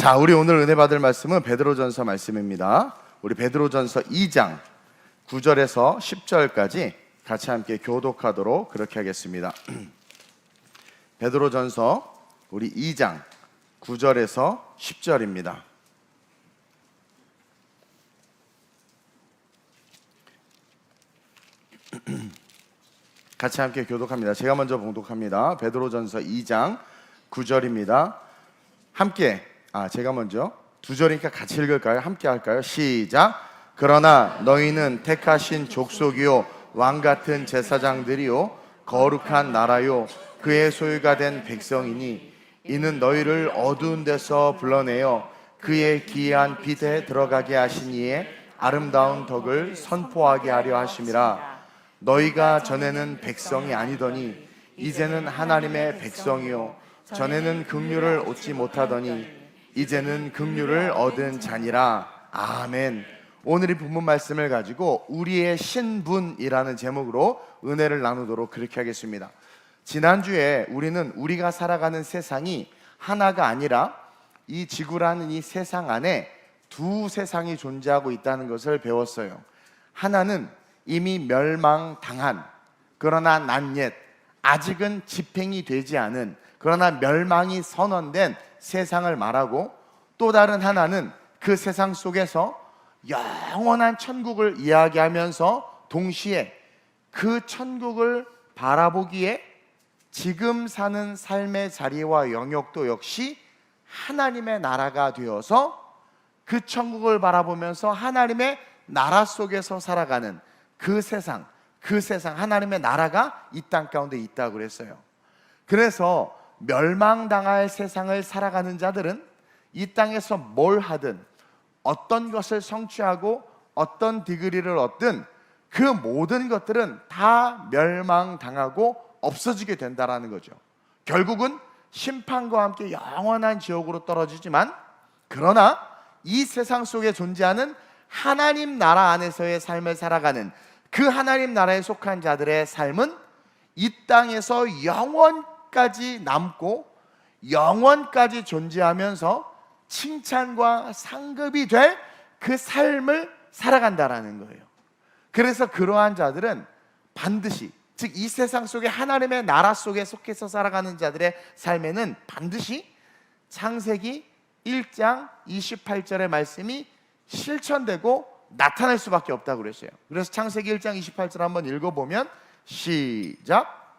자, 우리 오늘 은혜 받을 말씀은 베드로전서 말씀입니다. 우리 베드로전서 2장 9절에서 10절까지 같이 함께 교독하도록 그렇게 하겠습니다. 베드로전서 우리 2장 9절에서 10절입니다. 같이 함께 교독합니다. 제가 먼저 봉독합니다. 베드로전서 2장 9절입니다. 함께 제가 먼저 2절이니까 같이 읽을까요? 함께 할까요? 시작. 그러나 너희는 택하신 족속이요 왕같은 제사장들이요 거룩한 나라요 그의 소유가 된 백성이니 이는 너희를 어두운 데서 불러내어 그의 기이한 빛에 들어가게 하신 이의 아름다운 덕을 선포하게 하려 하심이라. 너희가 전에는 백성이 아니더니 이제는 하나님의 백성이요 전에는 긍휼을 얻지 못하더니 이제는 긍휼을 얻은 자니라. 아멘. 오늘 이 본문 말씀을 가지고 우리의 신분이라는 제목으로 은혜를 나누도록 그렇게 하겠습니다. 지난주에 우리는 우리가 살아가는 세상이 하나가 아니라 이 지구라는 이 세상 안에 두 세상이 존재하고 있다는 것을 배웠어요. 하나는 이미 멸망당한, 그러나 난옛, 아직은 집행이 되지 않은, 그러나 멸망이 선언된 세상을 말하고, 또 다른 하나는 그 세상 속에서 영원한 천국을 이야기하면서 동시에 그 천국을 바라보기에 지금 사는 삶의 자리와 영역도 역시 하나님의 나라가 되어서 그 천국을 바라보면서 하나님의 나라 속에서 살아가는 그 세상 하나님의 나라가 이 땅 가운데 있다고 그랬어요. 그래서 멸망당할 세상을 살아가는 자들은 이 땅에서 뭘 하든 어떤 것을 성취하고 어떤 디그리를 얻든 그 모든 것들은 다 멸망당하고 없어지게 된다라는 거죠. 결국은 심판과 함께 영원한 지옥으로 떨어지지만, 그러나 이 세상 속에 존재하는 하나님 나라 안에서의 삶을 살아가는 그 하나님 나라에 속한 자들의 삶은 이 땅에서 영원까지 남고 영원까지 존재하면서 칭찬과 상급이 될 그 삶을 살아간다라는 거예요. 그래서 그러한 자들은 반드시, 즉 이 세상 속에 하나님의 나라 속에 속해서 살아가는 자들의 삶에는 반드시 창세기 1장 28절의 말씀이 실천되고 나타날 수밖에 없다고 그랬어요. 그래서 창세기 1장 28절 한번 읽어보면 시작.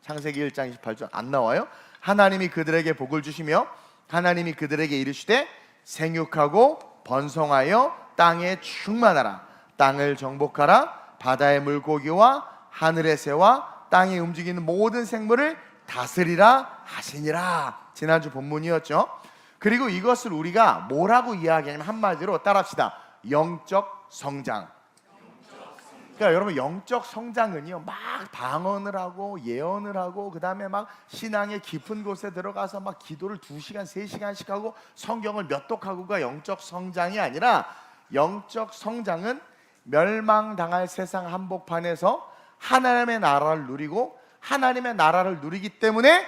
창세기 1장 28절 안 나와요? 하나님이 그들에게 복을 주시며 하나님이 그들에게 이르시되 생육하고 번성하여 땅에 충만하라. 땅을 정복하라. 바다의 물고기와 하늘의 새와 땅에 움직이는 모든 생물을 다스리라 하시니라. 지난주 본문이었죠. 그리고 이것을 우리가 뭐라고 이야기하냐면 한마디로 따라합시다. 영적 성장. 그러니까 여러분, 영적 성장은요, 막 방언을 하고 예언을 하고 그 다음에 막 신앙의 깊은 곳에 들어가서 막 기도를 2시간 3시간씩 하고 성경을 몇 독하고가 영적 성장이 아니라, 영적 성장은 멸망당할 세상 한복판에서 하나님의 나라를 누리고 하나님의 나라를 누리기 때문에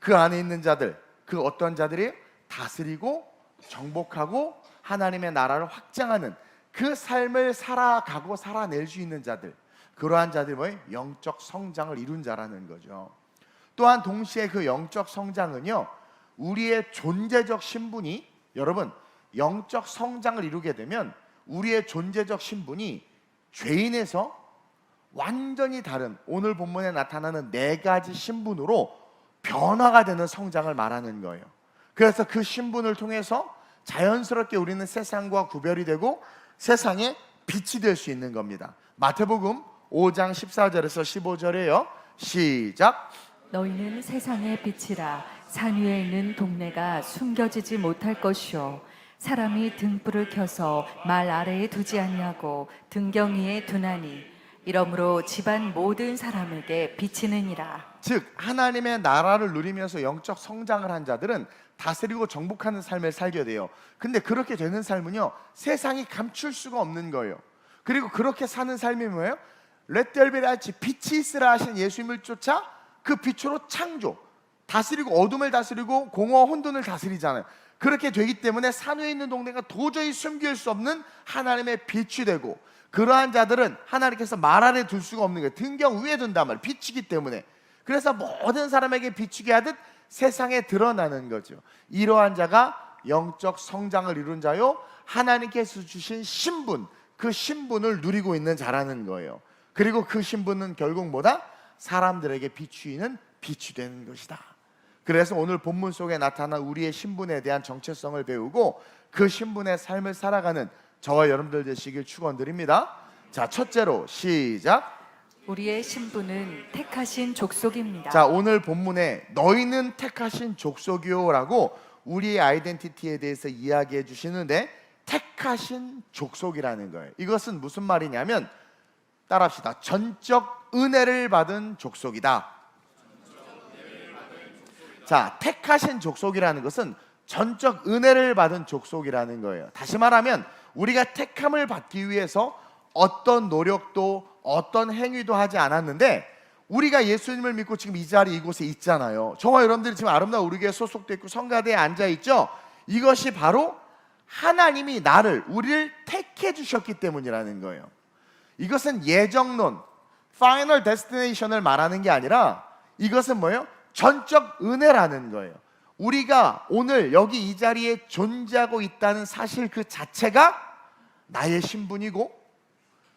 그 안에 있는 자들, 그 어떤 자들이 다스리고 정복하고 하나님의 나라를 확장하는 그 삶을 살아가고 살아낼 수 있는 자들, 그러한 자들이 뭐예요? 영적 성장을 이룬 자라는 거죠. 또한 동시에 그 영적 성장은요, 우리의 존재적 신분이, 여러분, 영적 성장을 이루게 되면 우리의 존재적 신분이 죄인에서 완전히 다른 오늘 본문에 나타나는 4가지 신분으로 변화가 되는 성장을 말하는 거예요. 그래서 그 신분을 통해서 자연스럽게 우리는 세상과 구별이 되고 세상에 빛이 될 수 있는 겁니다. 마태복음 5장 14절에서 15절에요. 시작. 너희는 세상의 빛이라. 산 위에 있는 동네가 숨겨지지 못할 것이요 사람이 등불을 켜서 말 아래에 두지 않냐고 등경 위에 두나니 이러므로 집안 모든 사람에게 비치느니라. 즉 하나님의 나라를 누리면서 영적 성장을 한 자들은 다스리고 정복하는 삶을 살게 돼요. 근데 그렇게 되는 삶은요, 세상이 감출 수가 없는 거예요. 그리고 그렇게 사는 삶이 뭐예요? 렛 there be light, 빛이 있으라 하신 예수님을 쫓아 그 빛으로 창조, 다스리고 어둠을 다스리고 공허와 혼돈을 다스리잖아요. 그렇게 되기 때문에 산 위에 있는 동네가 도저히 숨길 수 없는 하나님의 빛이 되고, 그러한 자들은 하나님께서 말 아래 둘 수가 없는 거예요. 등경 위에 둔단 말이에요. 빛이기 때문에. 그래서 모든 사람에게 비추게 하듯 세상에 드러나는 거죠. 이러한 자가 영적 성장을 이룬 자요, 하나님께서 주신 신분, 그 신분을 누리고 있는 자라는 거예요. 그리고 그 신분은 결국 뭐다? 사람들에게 비추이는 빛이 되는 것이다. 그래서 오늘 본문 속에 나타난 우리의 신분에 대한 정체성을 배우고 그 신분의 삶을 살아가는 저와 여러분들 되시길 축원드립니다. 자, 첫째로 시작. 우리의 신분은 택하신 족속입니다. 자, 오늘 본문에 너희는 택하신 족속이요라고 우리의 아이덴티티에 대해서 이야기해 주시는데, 택하신 족속이라는 거예요. 이것은 무슨 말이냐면, 따라합시다. 전적 은혜를 받은 족속이다. 자, 택하신 족속이라는 것은 전적 은혜를 받은 족속이라는 거예요. 다시 말하면 우리가 택함을 받기 위해서 어떤 노력도 어떤 행위도 하지 않았는데, 우리가 예수님을 믿고 지금 이 자리 이곳에 있잖아요. 저와 여러분들이 지금 아름다운 우리교회 소속돼 있고 성가대에 앉아 있죠. 이것이 바로 하나님이 우리를 택해 주셨기 때문이라는 거예요. 이것은 예정론, 파이널 데스티네이션을 말하는 게 아니라 이것은 뭐예요? 전적 은혜라는 거예요. 우리가 오늘 여기 이 자리에 존재하고 있다는 사실 그 자체가 나의 신분이고,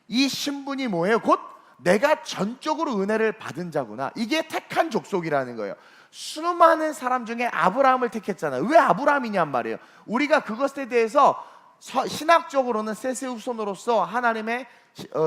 이 신분이 뭐예요? 곧 내가 전적으로 은혜를 받은 자구나. 이게 택한 족속이라는 거예요. 수많은 사람 중에 아브라함을 택했잖아요. 왜 아브라함이냔 말이에요. 우리가 그것에 대해서 신학적으로는 셋의 후손으로서 하나님의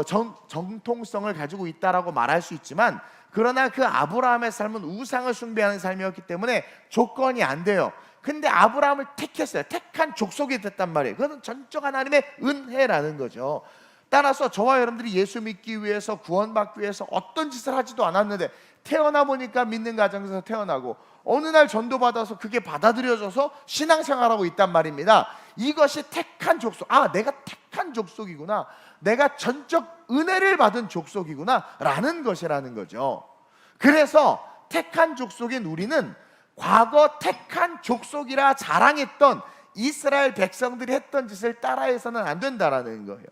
정통성을 가지고 있다라고 말할 수 있지만, 그러나 그 아브라함의 삶은 우상을 숭배하는 삶이었기 때문에 조건이 안 돼요. 근데 아브라함을 택했어요. 택한 족속이 됐단 말이에요. 그건 전적 하나님의 은혜라는 거죠. 따라서 저와 여러분들이 예수 믿기 위해서, 구원받기 위해서 어떤 짓을 하지도 않았는데 태어나 보니까 믿는 가정에서 태어나고 어느 날 전도받아서 그게 받아들여져서 신앙생활하고 있단 말입니다. 이것이 택한 족속. 내가 택한 족속이구나, 내가 전적 은혜를 받은 족속이구나 라는 것이라는 거죠. 그래서 택한 족속인 우리는 과거 택한 족속이라 자랑했던 이스라엘 백성들이 했던 짓을 따라해서는 안 된다라는 거예요.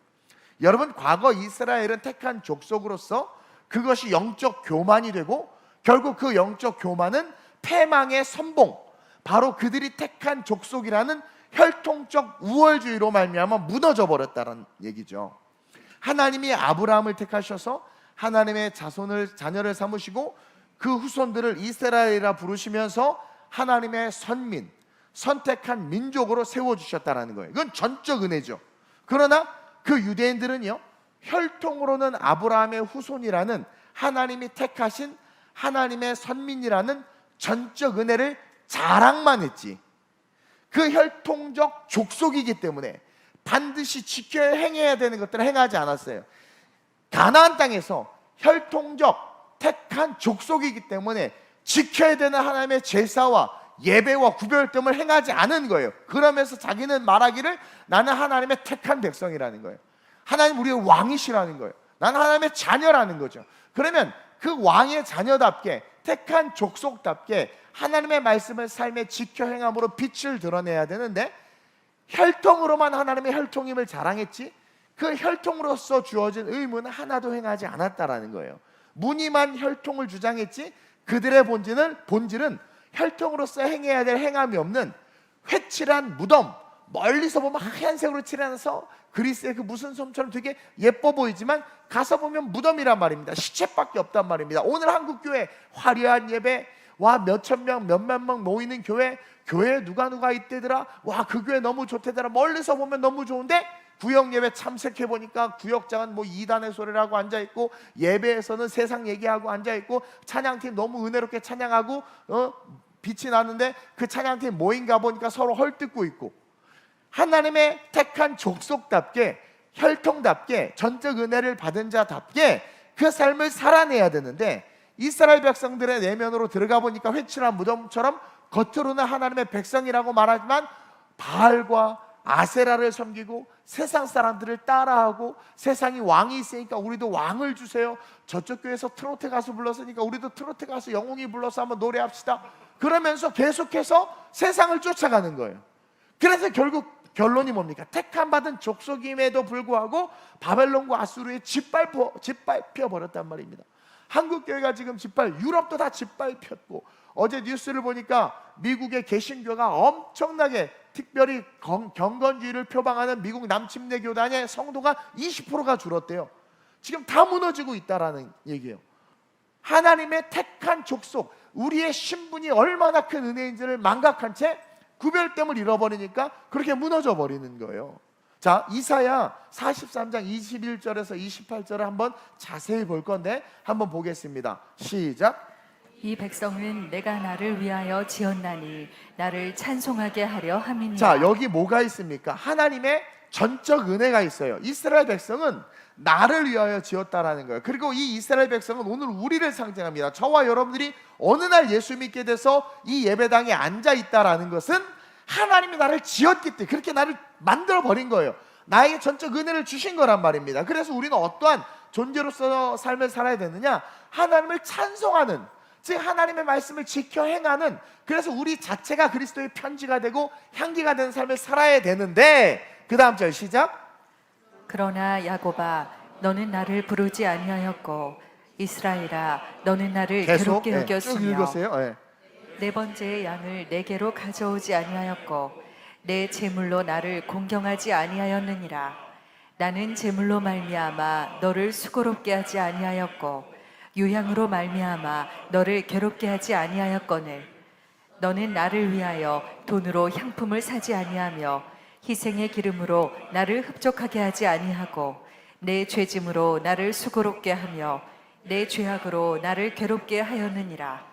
여러분, 과거 이스라엘은 택한 족속으로서 그것이 영적 교만이 되고, 결국 그 영적 교만은 패망의 선봉, 바로 그들이 택한 족속이라는 혈통적 우월주의로 말미암아 무너져 버렸다는 얘기죠. 하나님이 아브라함을 택하셔서 하나님의 자녀를 삼으시고 그 후손들을 이스라엘이라 부르시면서 하나님의 선민, 선택한 민족으로 세워주셨다는 거예요. 이건 전적 은혜죠. 그러나 그 유대인들은요, 혈통으로는 아브라함의 후손이라는, 하나님이 택하신 하나님의 선민이라는 전적 은혜를 자랑만 했지, 그 혈통적 족속이기 때문에 반드시 지켜야 행해야 되는 것들을 행하지 않았어요. 가나안 땅에서 혈통적 택한 족속이기 때문에 지켜야 되는 하나님의 제사와 예배와 구별됨을 행하지 않은 거예요. 그러면서 자기는 말하기를 나는 하나님의 택한 백성이라는 거예요. 하나님 우리의 왕이시라는 거예요. 나는 하나님의 자녀라는 거죠. 그러면 그 왕의 자녀답게, 택한 족속답게 하나님의 말씀을 삶에 지켜 행함으로 빛을 드러내야 되는데, 혈통으로만 하나님의 혈통임을 자랑했지 그 혈통으로서 주어진 의무는 하나도 행하지 않았다라는 거예요. 무늬만 혈통을 주장했지 그들의 본질은 혈통으로서 행해야 될 행함이 없는 회칠한 무덤, 멀리서 보면 하얀색으로 칠해놔서 그리스의 그 무슨 섬처럼 되게 예뻐 보이지만 가서 보면 무덤이란 말입니다. 시체밖에 없단 말입니다. 오늘 한국교회 화려한 예배, 와 몇천 명 몇만 명 모이는 교회에 누가 있대더라, 와 그 교회 너무 좋대더라, 멀리서 보면 너무 좋은데 구역 예배 참석해 보니까 구역장은 뭐 이단의 소리를 하고 앉아있고, 예배에서는 세상 얘기하고 앉아있고, 찬양팀 너무 은혜롭게 찬양하고 빛이 나는데 그 찬양팀 모인가 보니까 서로 헐뜯고 있고, 하나님의 택한 족속답게, 혈통답게, 전적 은혜를 받은 자답게 그 삶을 살아내야 되는데, 이스라엘 백성들의 내면으로 들어가 보니까 회칠한 무덤처럼 겉으로는 하나님의 백성이라고 말하지만 바알과 아세라를 섬기고 세상 사람들을 따라하고, 세상이 왕이 있으니까 우리도 왕을 주세요, 저쪽 교회에서 트로트 가수 불렀으니까 우리도 트로트 가수 영웅이 불러서 한번 노래합시다, 그러면서 계속해서 세상을 쫓아가는 거예요. 그래서 결국 결론이 뭡니까? 택함 받은 족속임에도 불구하고 바벨론과 아수르에 짓밟혀 버렸단 말입니다. 한국 교회가 지금 유럽도 다 짓밟혔고, 어제 뉴스를 보니까 미국의 개신교가 엄청나게, 특별히 경건주의를 표방하는 미국 남침내 교단의 성도가 20%가 줄었대요. 지금 다 무너지고 있다라는 얘기예요. 하나님의 택한 족속, 우리의 신분이 얼마나 큰 은혜인지를 망각한 채 구별됨을 잃어버리니까 그렇게 무너져 버리는 거예요. 자, 이사야 43장 21절에서 28절을 한번 자세히 볼 건데 한번 보겠습니다. 시작. 이 백성은 내가 나를 위하여 지었나니 나를 찬송하게 하려 함이니라. 자, 여기 뭐가 있습니까? 하나님의 전적 은혜가 있어요. 이스라엘 백성은 나를 위하여 지었다라는 거예요. 그리고 이 이스라엘 백성은 오늘 우리를 상징합니다. 저와 여러분들이 어느 날 예수 믿게 돼서 이 예배당에 앉아 있다라는 것은 하나님이 나를 지었기 때문에, 그렇게 나를 만들어 버린 거예요. 나에게 전적 은혜를 주신 거란 말입니다. 그래서 우리는 어떠한 존재로서 삶을 살아야 되느냐? 하나님을 찬송하는, 즉 하나님의 말씀을 지켜 행하는, 그래서 우리 자체가 그리스도의 편지가 되고 향기가 되는 삶을 살아야 되는데, 그 다음 절 시작. 그러나 야곱아 너는 나를 부르지 아니하였고 이스라엘아 너는 나를 계속 괴롭게 쭉 여겼으며 읽으세요. 네 번째의 양을 내게로 가져오지 아니하였고 내 제물로 나를 공경하지 아니하였느니라. 나는 제물로 말미암아 너를 수고롭게 하지 아니하였고 유향으로 말미암아 너를 괴롭게 하지 아니하였거늘 너는 나를 위하여 돈으로 향품을 사지 아니하며 희생의 기름으로 나를 흡족하게 하지 아니하고 내 죄짐으로 나를 수고롭게 하며 내 죄악으로 나를 괴롭게 하였느니라.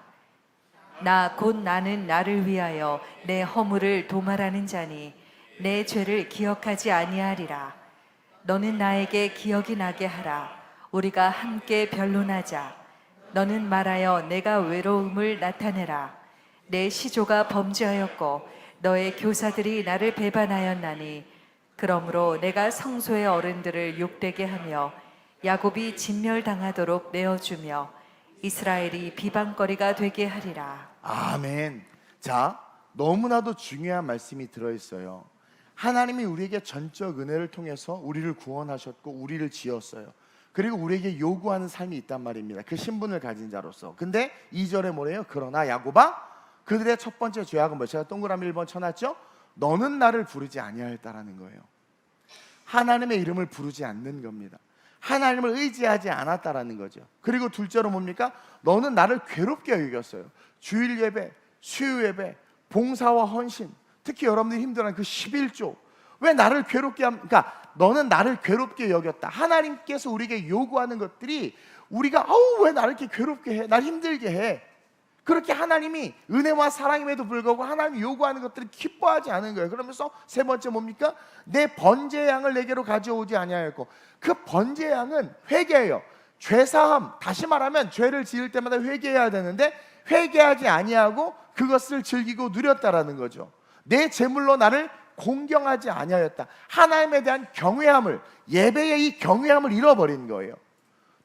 나 곧 나는 나를 위하여 내 허물을 도말하는 자니 내 죄를 기억하지 아니하리라. 너는 나에게 기억이 나게 하라. 우리가 함께 변론하자. 너는 말하여 내가 외로움을 나타내라. 내 시조가 범죄하였고 너의 교사들이 나를 배반하였나니 그러므로 내가 성소의 어른들을 욕되게 하며 야곱이 진멸당하도록 내어주며 이스라엘이 비방거리가 되게 하리라. 아멘. 자, 너무나도 중요한 말씀이 들어있어요. 하나님이 우리에게 전적 은혜를 통해서 우리를 구원하셨고 우리를 지었어요. 그리고 우리에게 요구하는 삶이 있단 말입니다. 그 신분을 가진 자로서. 근데 2절에 뭐래요? 그러나 야곱아 그들의 첫 번째 죄악은 뭐, 제가 동그라미 1번 쳐놨죠? 너는 나를 부르지 아니하였다라는 거예요. 하나님의 이름을 부르지 않는 겁니다. 하나님을 의지하지 않았다라는 거죠. 그리고 둘째로 뭡니까? 너는 나를 괴롭게 여겼어요. 주일 예배, 수요 예배, 봉사와 헌신, 특히 여러분들이 힘들어하는 그 11조, 왜 나를 괴롭게 그러니까 너는 나를 괴롭게 여겼다. 하나님께서 우리에게 요구하는 것들이 우리가 왜 나를 이렇게 괴롭게 해, 날 힘들게 해, 그렇게 하나님이 은혜와 사랑임에도 불구하고 하나님이 요구하는 것들을 기뻐하지 않은 거예요. 그러면서 세 번째 뭡니까? 내 번제의 양을 내게로 가져오지 아니하였고, 그 번제의 양은 회개예요. 죄사함, 다시 말하면 죄를 지을 때마다 회개해야 되는데 회개하지 아니하고 그것을 즐기고 누렸다라는 거죠. 내 제물로 나를 공경하지 아니하였다. 하나님에 대한 경외함을, 예배의 이 경외함을 잃어버린 거예요.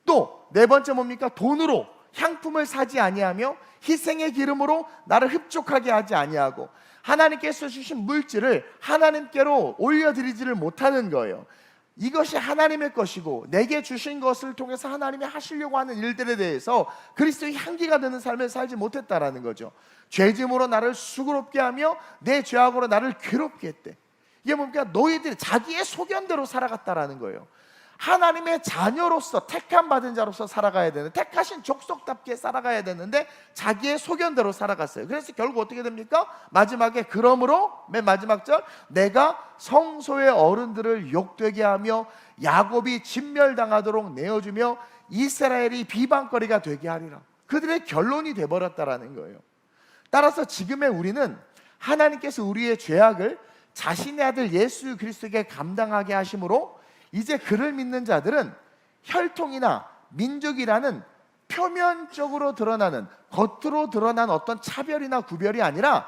또 네 번째 뭡니까? 돈으로 향품을 사지 아니하며 희생의 기름으로 나를 흡족하게 하지 아니하고, 하나님께서 주신 물질을 하나님께로 올려드리지를 못하는 거예요. 이것이 하나님의 것이고 내게 주신 것을 통해서 하나님이 하시려고 하는 일들에 대해서 그리스도의 향기가 되는 삶을 살지 못했다라는 거죠. 죄짐으로 나를 수고롭게 하며 내 죄악으로 나를 괴롭게 했대. 이게 뭡니까? 너희들이 자기의 소견대로 살아갔다라는 거예요. 하나님의 자녀로서, 택함 받은 자로서 살아가야 되는, 택하신 족속답게 살아가야 되는데 자기의 소견대로 살아갔어요. 그래서 결국 어떻게 됩니까? 마지막에 그러므로 맨 마지막 절, 내가 성소의 어른들을 욕되게 하며 야곱이 진멸당하도록 내어주며 이스라엘이 비방거리가 되게 하리라. 그들의 결론이 돼버렸다라는 거예요. 따라서 지금의 우리는 하나님께서 우리의 죄악을 자신의 아들 예수 그리스도에게 감당하게 하심으로 이제 그를 믿는 자들은 혈통이나 민족이라는 표면적으로 드러나는, 겉으로 드러난 어떤 차별이나 구별이 아니라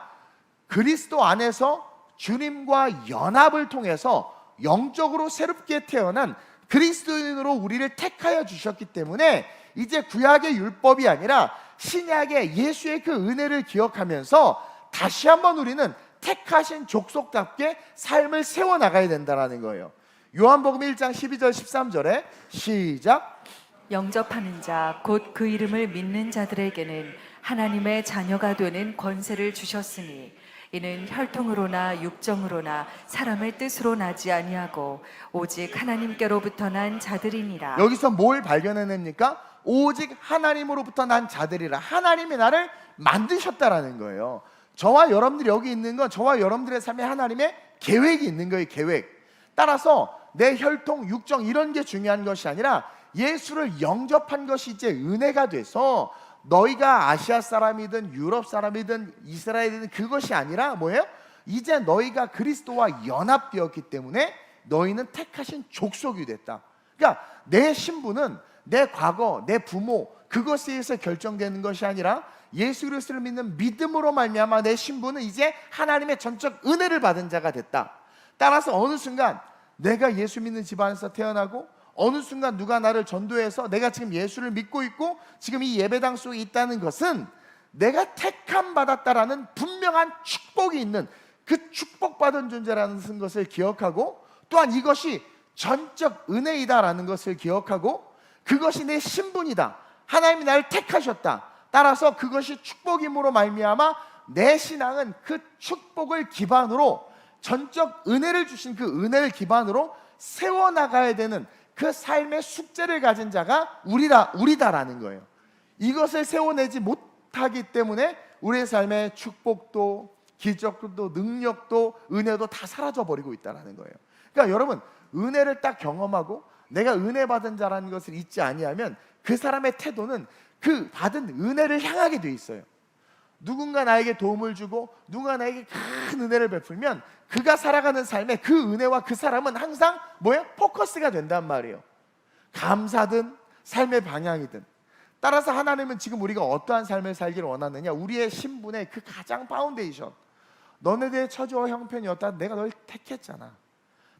그리스도 안에서 주님과 연합을 통해서 영적으로 새롭게 태어난 그리스도인으로 우리를 택하여 주셨기 때문에 이제 구약의 율법이 아니라 신약의 예수의 그 은혜를 기억하면서 다시 한번 우리는 택하신 족속답게 삶을 세워나가야 된다는 거예요. 요한복음 1장 12절 13절에 시작. 영접하는 자 곧 그 이름을 믿는 자들에게는 하나님의 자녀가 되는 권세를 주셨으니 이는 혈통으로나 육정으로나 사람의 뜻으로 나지 아니하고 오직 하나님께로부터 난 자들이니라. 여기서 뭘 발견해냅니까? 오직 하나님으로부터 난 자들이라. 하나님이 나를 만드셨다라는 거예요. 저와 여러분들이 여기 있는 건 저와 여러분들의 삶에 하나님의 계획이 있는 거예요. 계획. 따라서 내 혈통, 육정 이런 게 중요한 것이 아니라 예수를 영접한 것이 이제 은혜가 돼서 너희가 아시아 사람이든 유럽 사람이든 이스라엘이든 그것이 아니라 뭐예요? 이제 너희가 그리스도와 연합되었기 때문에 너희는 택하신 족속이 됐다. 그러니까 내 신분은 내 과거, 내 부모 그것에 의해서 결정되는 것이 아니라 예수 그리스도를 믿는 믿음으로 말미암아 내 신분은 이제 하나님의 전적 은혜를 받은 자가 됐다. 따라서 어느 순간 내가 예수 믿는 집안에서 태어나고 어느 순간 누가 나를 전도해서 내가 지금 예수를 믿고 있고 지금 이 예배당 속에 있다는 것은 내가 택함 받았다라는 분명한 축복이 있는 그 축복받은 존재라는 것을 기억하고 또한 이것이 전적 은혜이다라는 것을 기억하고 그것이 내 신분이다. 하나님이 나를 택하셨다. 따라서 그것이 축복임으로 말미암아 내 신앙은 그 축복을 기반으로 전적 은혜를 주신 그 은혜를 기반으로 세워나가야 되는 그 삶의 숙제를 가진 자가 우리다라는 거예요. 이것을 세워내지 못하기 때문에 우리의 삶의 축복도 기적도 능력도 은혜도 다 사라져버리고 있다는 거예요. 그러니까 여러분 은혜를 딱 경험하고 내가 은혜 받은 자라는 것을 잊지 아니하면 그 사람의 태도는 그 받은 은혜를 향하게 돼 있어요. 누군가 나에게 도움을 주고 누군가 나에게 큰 은혜를 베풀면 그가 살아가는 삶에 그 은혜와 그 사람은 항상 뭐예요? 포커스가 된단 말이에요. 감사든 삶의 방향이든. 따라서 하나님은 지금 우리가 어떠한 삶을 살기를 원하느냐, 우리의 신분의 그 가장 파운데이션, 너네들의 처지와 형편이었다. 내가 널 택했잖아.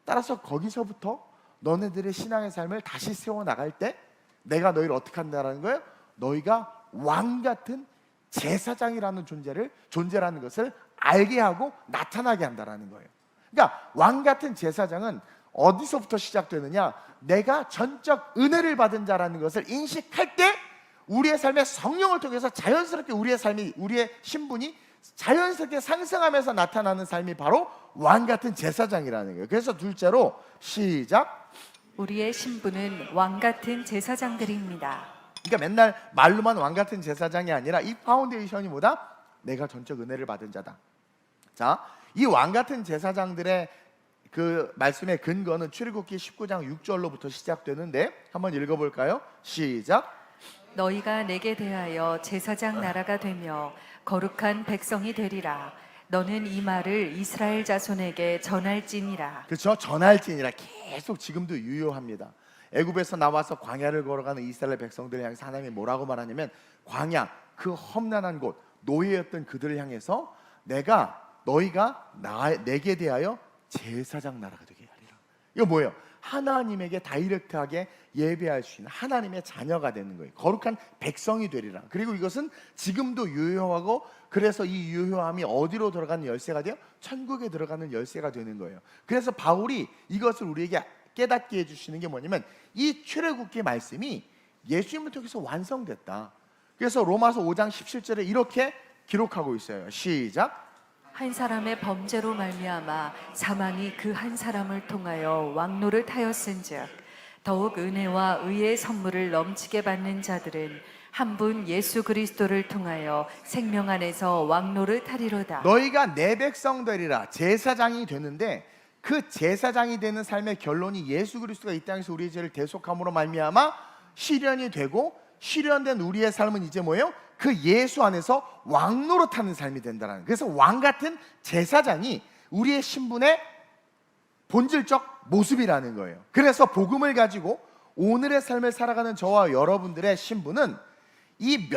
따라서 거기서부터 너네들의 신앙의 삶을 다시 세워나갈 때 내가 너희를 어떻게 한다는 거예요? 너희가 왕같은 제사장이라는 존재라는 것을 알게 하고 나타나게 한다는 거예요. 그러니까 왕같은 제사장은 어디서부터 시작되느냐, 내가 전적 은혜를 받은 자라는 것을 인식할 때 우리의 삶에 성령을 통해서 자연스럽게 우리의 신분이 자연스럽게 상승하면서 나타나는 삶이 바로 왕같은 제사장이라는 거예요. 그래서 둘째로 시작. 우리의 신분은 왕같은 제사장들입니다. 그러니까 맨날 말로만 왕같은 제사장이 아니라 이 파운데이션이 뭐다? 내가 전적 은혜를 받은 자다. 자, 이 왕같은 제사장들의 그 말씀의 근거는 출애굽기 19장 6절로부터 시작되는데 한번 읽어볼까요? 시작. 너희가 내게 대하여 제사장 나라가 되며 거룩한 백성이 되리라. 너는 이 말을 이스라엘 자손에게 전할지니라. 그렇죠? 전할지니라 계속 지금도 유효합니다. 애굽에서 나와서 광야를 걸어가는 이스라엘 백성들을 향해서 하나님이 뭐라고 말하냐면 광야 그 험난한 곳 노예였던 그들을 향해서 너희가 내게 대하여 제사장 나라가 되게 하리라. 이거 뭐예요? 하나님에게 다이렉트하게 예배할 수 있는 하나님의 자녀가 되는 거예요. 거룩한 백성이 되리라. 그리고 이것은 지금도 유효하고 그래서 이 유효함이 어디로 들어가는 열쇠가 돼요? 천국에 들어가는 열쇠가 되는 거예요. 그래서 바울이 이것을 우리에게 깨닫게 해주시는 게 뭐냐면 이 출애굽기 말씀이 예수님을 통해서 완성됐다. 그래서 로마서 5장 17절에 이렇게 기록하고 있어요. 시작. 한 사람의 범죄로 말미암아 사망이 그 한 사람을 통하여 왕노를 타였은즉 더욱 은혜와 의의 선물을 넘치게 받는 자들은 한 분 예수 그리스도를 통하여 생명 안에서 왕노를 타리로다. 너희가 내 백성 되리라. 제사장이 되는데 그 제사장이 되는 삶의 결론이 예수 그리스도가 이 땅에서 우리의 죄를 대속함으로 말미암아 실현이 되고 실현된 우리의 삶은 이제 뭐예요? 그 예수 안에서 왕노릇하는 삶이 된다는. 그래서 왕 같은 제사장이 우리의 신분의 본질적 모습이라는 거예요. 그래서 복음을 가지고 오늘의 삶을 살아가는 저와 여러분들의 신분은 이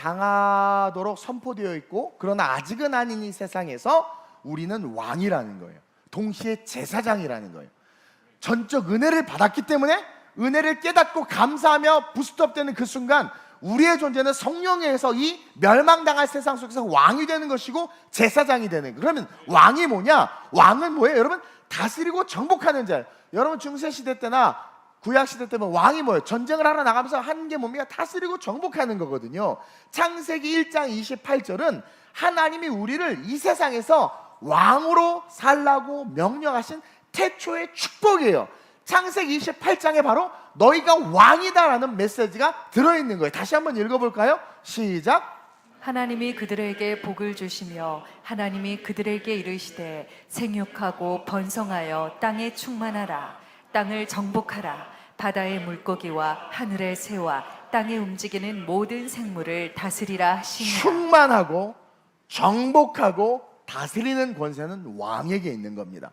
멸망당하도록 선포되어 있고 그러나 아직은 아닌 이 세상에서 우리는 왕이라는 거예요. 동시에 제사장이라는 거예요. 전적 은혜를 받았기 때문에 은혜를 깨닫고 감사하며 부스트업되는 그 순간 우리의 존재는 성령에 의해서 이 멸망당할 세상 속에서 왕이 되는 것이고 제사장이 되는 거예요. 그러면 왕이 뭐냐? 왕은 뭐예요? 여러분, 다스리고 정복하는 자예요. 여러분, 중세시대 때나 구약시대 때면 왕이 뭐예요? 전쟁을 하러 나가면서 하는 게 뭡니까? 다스리고 정복하는 거거든요. 창세기 1장 28절은 하나님이 우리를 이 세상에서 왕으로 살라고 명령하신 태초의 축복이에요. 창세기 28장에 바로 너희가 왕이다라는 메시지가 들어있는 거예요. 다시 한번 읽어볼까요? 시작. 하나님이 그들에게 복을 주시며 하나님이 그들에게 이르시되 생육하고 번성하여 땅에 충만하라. 땅을 정복하라. 바다의 물고기와 하늘의 새와 땅에 움직이는 모든 생물을 다스리라 하시니라. 충만하고 정복하고 다스리는 권세는 왕에게 있는 겁니다.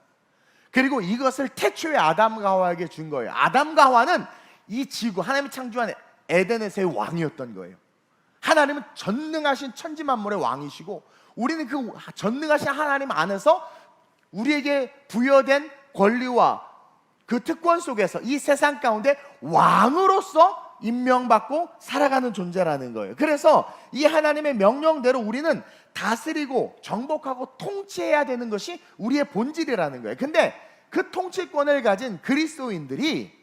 그리고 이것을 태초의 아담과 하와에게 준 거예요. 아담과 하와는 이 지구, 하나님이 창조한 에덴에서의 왕이었던 거예요. 하나님은 전능하신 천지만물의 왕이시고 우리는 그 전능하신 하나님 안에서 우리에게 부여된 권리와 그 특권 속에서 이 세상 가운데 왕으로서 임명받고 살아가는 존재라는 거예요. 그래서 이 하나님의 명령대로 우리는 다스리고 정복하고 통치해야 되는 것이 우리의 본질이라는 거예요. 근데 그 통치권을 가진 그리스도인들이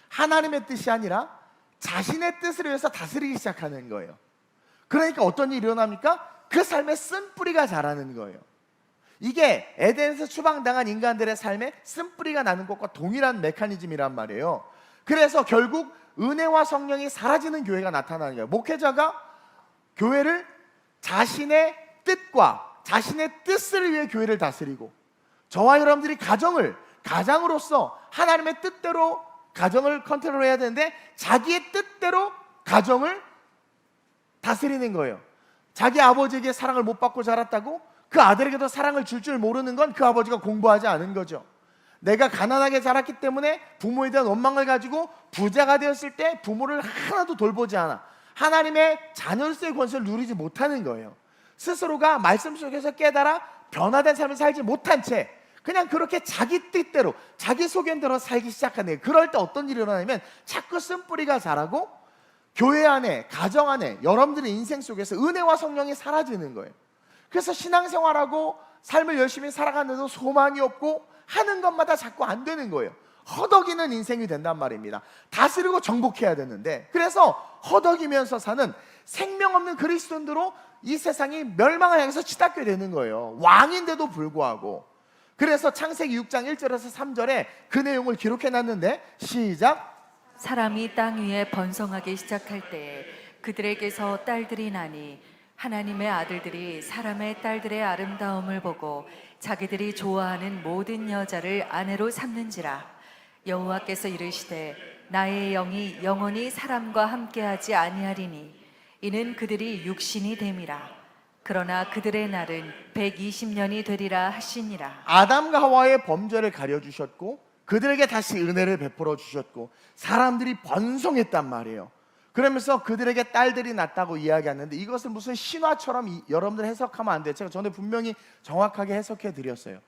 하나님의 뜻이 아니라 자신의 뜻을 위해서 다스리기 시작하는 거예요. 그러니까 어떤 일이 일어납니까? 그 삶에 쓴뿌리가 자라는 거예요. 이게 에덴에서 추방당한 인간들의 삶에 쓴뿌리가 나는 것과 동일한 메커니즘이란 말이에요. 그래서 결국 은혜와 성령이 사라지는 교회가 나타나는 거예요. 목회자가 교회를 자신의 뜻과 자신의 뜻을 위해 교회를 다스리고, 저와 여러분들이 가장으로서 하나님의 뜻대로 가정을 컨트롤해야 되는데 자기의 뜻대로 가정을 다스리는 거예요. 자기 아버지에게 사랑을 못 받고 자랐다고 그 아들에게도 사랑을 줄 줄 모르는 건 그 아버지가 공부하지 않은 거죠. 내가 가난하게 자랐기 때문에 부모에 대한 원망을 가지고 부자가 되었을 때 부모를 하나도 돌보지 않아 하나님의 자녀로서의 권세를 누리지 못하는 거예요. 스스로가 말씀 속에서 깨달아 변화된 삶을 살지 못한 채 그냥 그렇게 자기 뜻대로 자기 소견대로 살기 시작하는 거예요. 그럴 때 어떤 일이 일어나냐면 자꾸 쓴뿌리가 자라고 교회 안에, 가정 안에 여러분들의 인생 속에서 은혜와 성령이 사라지는 거예요. 그래서 신앙생활하고 삶을 열심히 살아가는데도 소망이 없고 하는 것마다 자꾸 안 되는 거예요. 허덕이는 인생이 된단 말입니다. 다스리고 정복해야 되는데, 그래서 허덕이면서 사는 생명 없는 그리스도인들로 이 세상이 멸망을 향해서 치닫게 되는 거예요. 왕인데도 불구하고. 그래서 창세기 6장 1절에서 3절에 그 내용을 기록해놨는데 시작. 사람이 땅 위에 번성하기 시작할 때에 그들에게서 딸들이 나니 하나님의 아들들이 사람의 딸들의 아름다움을 보고 자기들이 좋아하는 모든 여자를 아내로 삼는지라. 여호와께서 이르시되 나의 영이 영원히 사람과 함께하지 아니하리니 이는 그들이 육신이 됨이라. 그러나 그들의 날은 120년이 되리라 하시니라. 아담과 하와의 범죄를 가려주셨고 그들에게 다시 은혜를 베풀어 주셨고 사람들이 번성했단 말이에요. 그러면서 그들에게 딸들이 낳았다고 이야기하는데 이것을 무슨 신화처럼 여러분들 해석하면 안 돼요. 제가 전에 분명히 정확하게 해석해 드렸어요.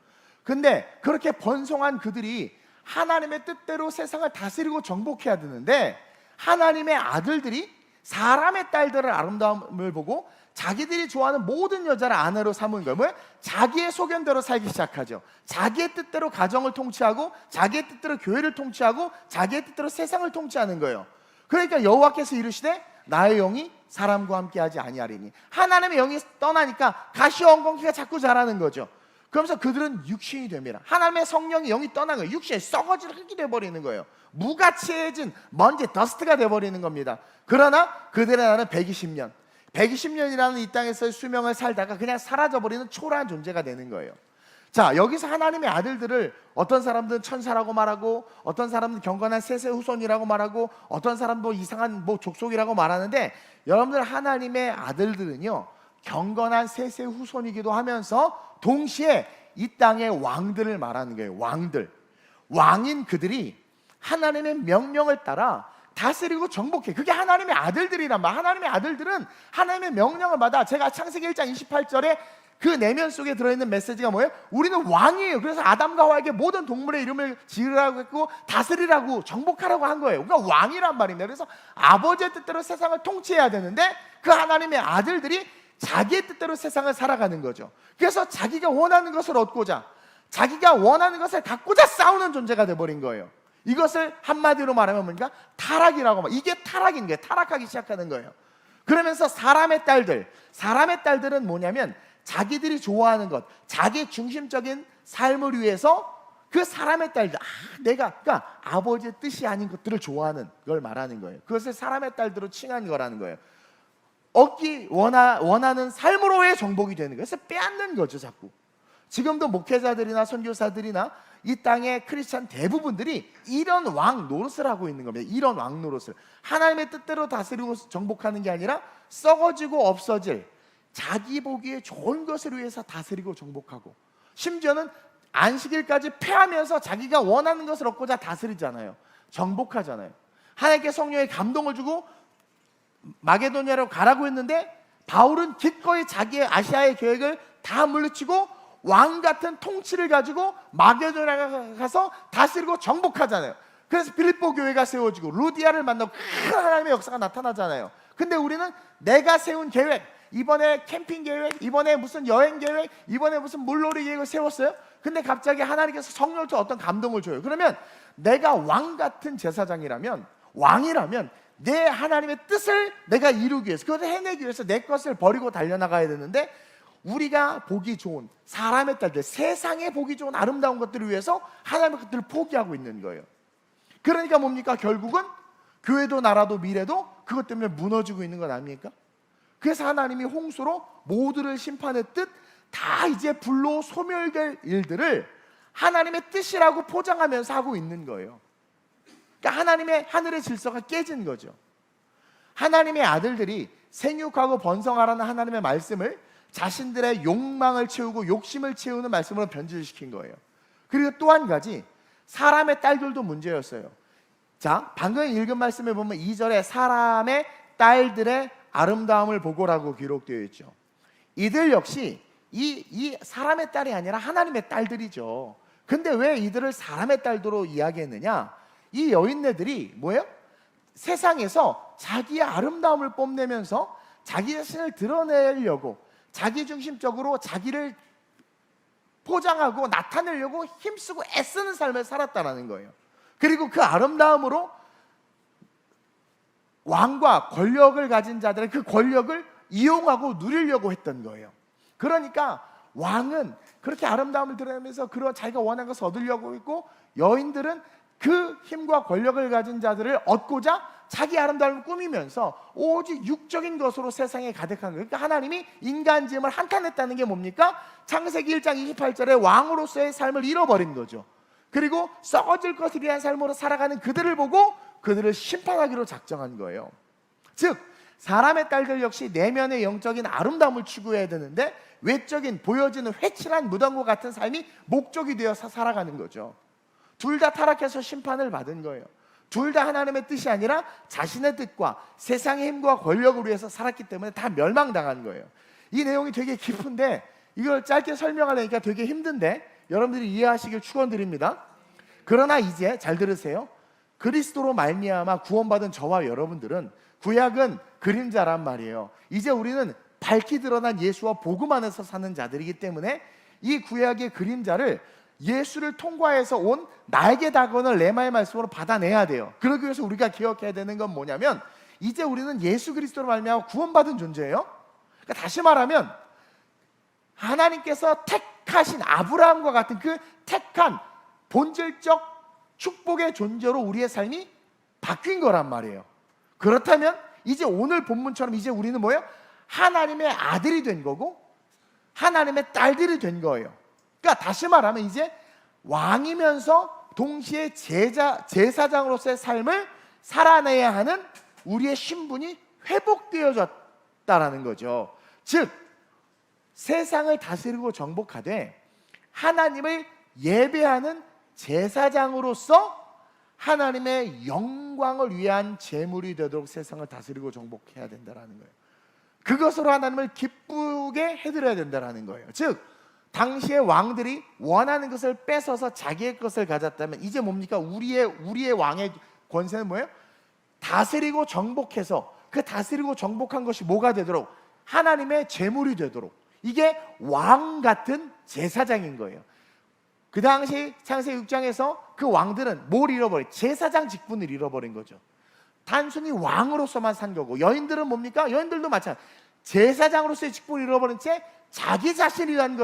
근데 그렇게 번성한 그들이 하나님의 뜻대로 세상을 다스리고 정복해야 되는데 하나님의 아들들이 사람의 딸들의 아름다움을 보고 자기들이 좋아하는 모든 여자를 아내로 삼은 거예요. 뭐예요? 자기의 소견대로 살기 시작하죠. 자기의 뜻대로 가정을 통치하고 자기의 뜻대로 교회를 통치하고 자기의 뜻대로 세상을 통치하는 거예요. 그러니까 여호와께서 이르시되 나의 영이 사람과 함께하지 아니하리니 하나님의 영이 떠나니까 가시와 엉겅퀴가 자꾸 자라는 거죠. 그러면서 그들은 육신이 됩니다. 하나님의 성령이 영이 떠난 거예요. 육신이 썩어질 흙이 돼버리는 거예요. 무가치해진 먼지 더스트가 돼버리는 겁니다. 그러나 그들의 나는 120년이라는 이 땅에서의 수명을 살다가 그냥 사라져버리는 초라한 존재가 되는 거예요. 자, 여기서 하나님의 아들들을 어떤 사람들은 천사라고 말하고 어떤 사람들은 경건한 셋의 후손이라고 말하고 어떤 사람도 이상한 족속이라고 말하는데, 여러분들 하나님의 아들들은요 경건한 셋의 후손이기도 하면서 동시에 이 땅의 왕들을 말하는 거예요. 왕인 그들이 하나님의 명령을 따라 다스리고 정복해. 그게 하나님의 아들들이란 말. 하나님의 아들들은 하나님의 명령을 받아. 제가 창세기 1장 28절에 그 내면 속에 들어있는 메시지가 뭐예요? 우리는 왕이에요. 그래서 아담과 하와에게 모든 동물의 이름을 지으라고 했고 다스리라고 정복하라고 한 거예요. 그러니까 왕이란 말입니다. 그래서 아버지의 뜻대로 세상을 통치해야 되는데 그 하나님의 아들들이 자기의 뜻대로 세상을 살아가는 거죠. 그래서 자기가 원하는 것을 얻고자, 자기가 원하는 것을 갖고자 싸우는 존재가 돼버린 거예요. 이것을 한마디로 말하면 뭔가 타락이라고 말. 이게 타락인 거예요. 타락하기 시작하는 거예요. 그러면서 사람의 딸들은 뭐냐면 자기들이 좋아하는 것, 자기 중심적인 삶을 위해서 그 사람의 딸들, 그러니까 아버지의 뜻이 아닌 것들을 좋아하는 걸 말하는 거예요. 그것을 사람의 딸들로 칭한 거라는 거예요. 얻기 원하는 삶으로의 정복이 되는 거예요. 그래서 빼앗는 거죠, 자꾸. 지금도 목회자들이나 선교사들이나 이 땅의 크리스찬 대부분들이 이런 왕 노릇을 하고 있는 겁니다. 이런 왕 노릇을 하나님의 뜻대로 다스리고 정복하는 게 아니라 썩어지고 없어질 자기 보기에 좋은 것을 위해서 다스리고 정복하고, 심지어는 안식일까지 패하면서 자기가 원하는 것을 얻고자 다스리잖아요. 정복하잖아요. 하나님께 성령의 감동을 주고 마게도냐로 가라고 했는데 바울은 기꺼이 자기의 아시아의 계획을 다 물리치고 왕 같은 통치를 가지고 마게도냐에 가서 다스리고 정복하잖아요. 그래서 빌립보 교회가 세워지고 루디아를 만나고 큰 하나님의 역사가 나타나잖아요. 근데 우리는 내가 세운 계획, 이번에 캠핑 계획, 이번에 무슨 여행 계획, 이번에 무슨 물놀이 계획을 세웠어요. 근데 갑자기 하나님께서 성령을 통해 어떤 감동을 줘요. 그러면 내가 왕 같은 제사장이라면, 왕이라면 내 하나님의 뜻을 내가 이루기 위해서, 그것을 해내기 위해서 내 것을 버리고 달려나가야 되는데, 우리가 보기 좋은 사람의 딸들, 세상에 보기 좋은 아름다운 것들을 위해서 하나님의 것들을 포기하고 있는 거예요. 그러니까 뭡니까? 결국은 교회도 나라도 미래도 그것 때문에 무너지고 있는 건 아닙니까? 그래서 하나님이 홍수로 모두를 심판했듯 다 이제 불로 소멸될 일들을 하나님의 뜻이라고 포장하면서 하고 있는 거예요. 그러니까 하나님의 하늘의 질서가 깨진 거죠. 하나님의 아들들이 생육하고 번성하라는 하나님의 말씀을 자신들의 욕망을 채우고 욕심을 채우는 말씀으로 변질시킨 거예요. 그리고 또 한 가지, 사람의 딸들도 문제였어요. 자, 방금 읽은 말씀에 보면 2절에 사람의 딸들의 아름다움을 보고라고 기록되어 있죠. 이들 역시 이 사람의 딸이 아니라 하나님의 딸들이죠. 근데 왜 이들을 사람의 딸들로 이야기했느냐? 이 여인네들이 뭐예요? 세상에서 자기의 아름다움을 뽐내면서 자기 자신을 드러내려고 자기중심적으로 자기를 포장하고 나타내려고 힘쓰고 애쓰는 삶을 살았다는 거예요. 그리고 그 아름다움으로 왕과 권력을 가진 자들의 그 권력을 이용하고 누리려고 했던 거예요. 그러니까 왕은 그렇게 아름다움을 드러내면서 그런 자기가 원하는 것을 얻으려고 했고, 여인들은 그 힘과 권력을 가진 자들을 얻고자 자기 아름다움을 꾸미면서 오직 육적인 것으로 세상에 가득한 거예요. 그러니까 하나님이 인간 지음을 한탄했다는 게 뭡니까? 창세기 1장 28절에 왕으로서의 삶을 잃어버린 거죠. 그리고 썩어질 것을 위한 삶으로 살아가는 그들을 보고 그들을 심판하기로 작정한 거예요. 즉 사람의 딸들 역시 내면의 영적인 아름다움을 추구해야 되는데 외적인 보여지는 회칠한 무덤과 같은 삶이 목적이 되어서 살아가는 거죠. 둘 다 타락해서 심판을 받은 거예요. 둘 다 하나님의 뜻이 아니라 자신의 뜻과 세상의 힘과 권력을 위해서 살았기 때문에 다 멸망당한 거예요. 이 내용이 되게 깊은데 이걸 짧게 설명하려니까 되게 힘든데 여러분들이 이해하시길 축원드립니다. 그러나 이제 잘 들으세요. 그리스도로 말미암아 구원받은 저와 여러분들은 구약은 그림자란 말이에요. 이제 우리는 밝히 드러난 예수와 복음 안에서 사는 자들이기 때문에 이 구약의 그림자를 예수를 통과해서 온 나에게 다가오는 레마의 말씀으로 받아내야 돼요. 그러기 위해서 우리가 기억해야 되는 건 뭐냐면 이제 우리는 예수 그리스도로 말미암아 구원받은 존재예요. 그러니까 다시 말하면 하나님께서 택하신 아브라함과 같은 그 택한 본질적 축복의 존재로 우리의 삶이 바뀐 거란 말이에요. 그렇다면 이제 오늘 본문처럼 이제 우리는 뭐예요? 하나님의 아들이 된 거고 하나님의 딸들이 된 거예요. 그러니까 다시 말하면 이제 왕이면서 동시에 제사장으로서의 삶을 살아내야 하는 우리의 신분이 회복되어졌다라는 거죠. 즉 세상을 다스리고 정복하되 하나님을 예배하는 제사장으로서 하나님의 영광을 위한 제물이 되도록 세상을 다스리고 정복해야 된다는 거예요. 그것으로 하나님을 기쁘게 해드려야 된다는 거예요. 즉 당시의 왕들이 원하는 것을 뺏어서 자기의 것을 가졌다면 이제 뭡니까? 우리의 왕의 권세는 뭐예요? 다스리고 정복해서 그 다스리고 정복한 것이 뭐가 되도록? 하나님의 제물이 되도록. 이게 왕 같은 제사장인 거예요. 그 당시 창세기 6장에서 그 왕들은 뭘 잃어버린? 제사장 직분을 잃어버린 거죠. 단순히 왕으로서만 산 거고, 여인들은 뭡니까? 여인들도 마찬가지. 제사장으로서의 직분을 잃어버린 채 자기 자신을 위한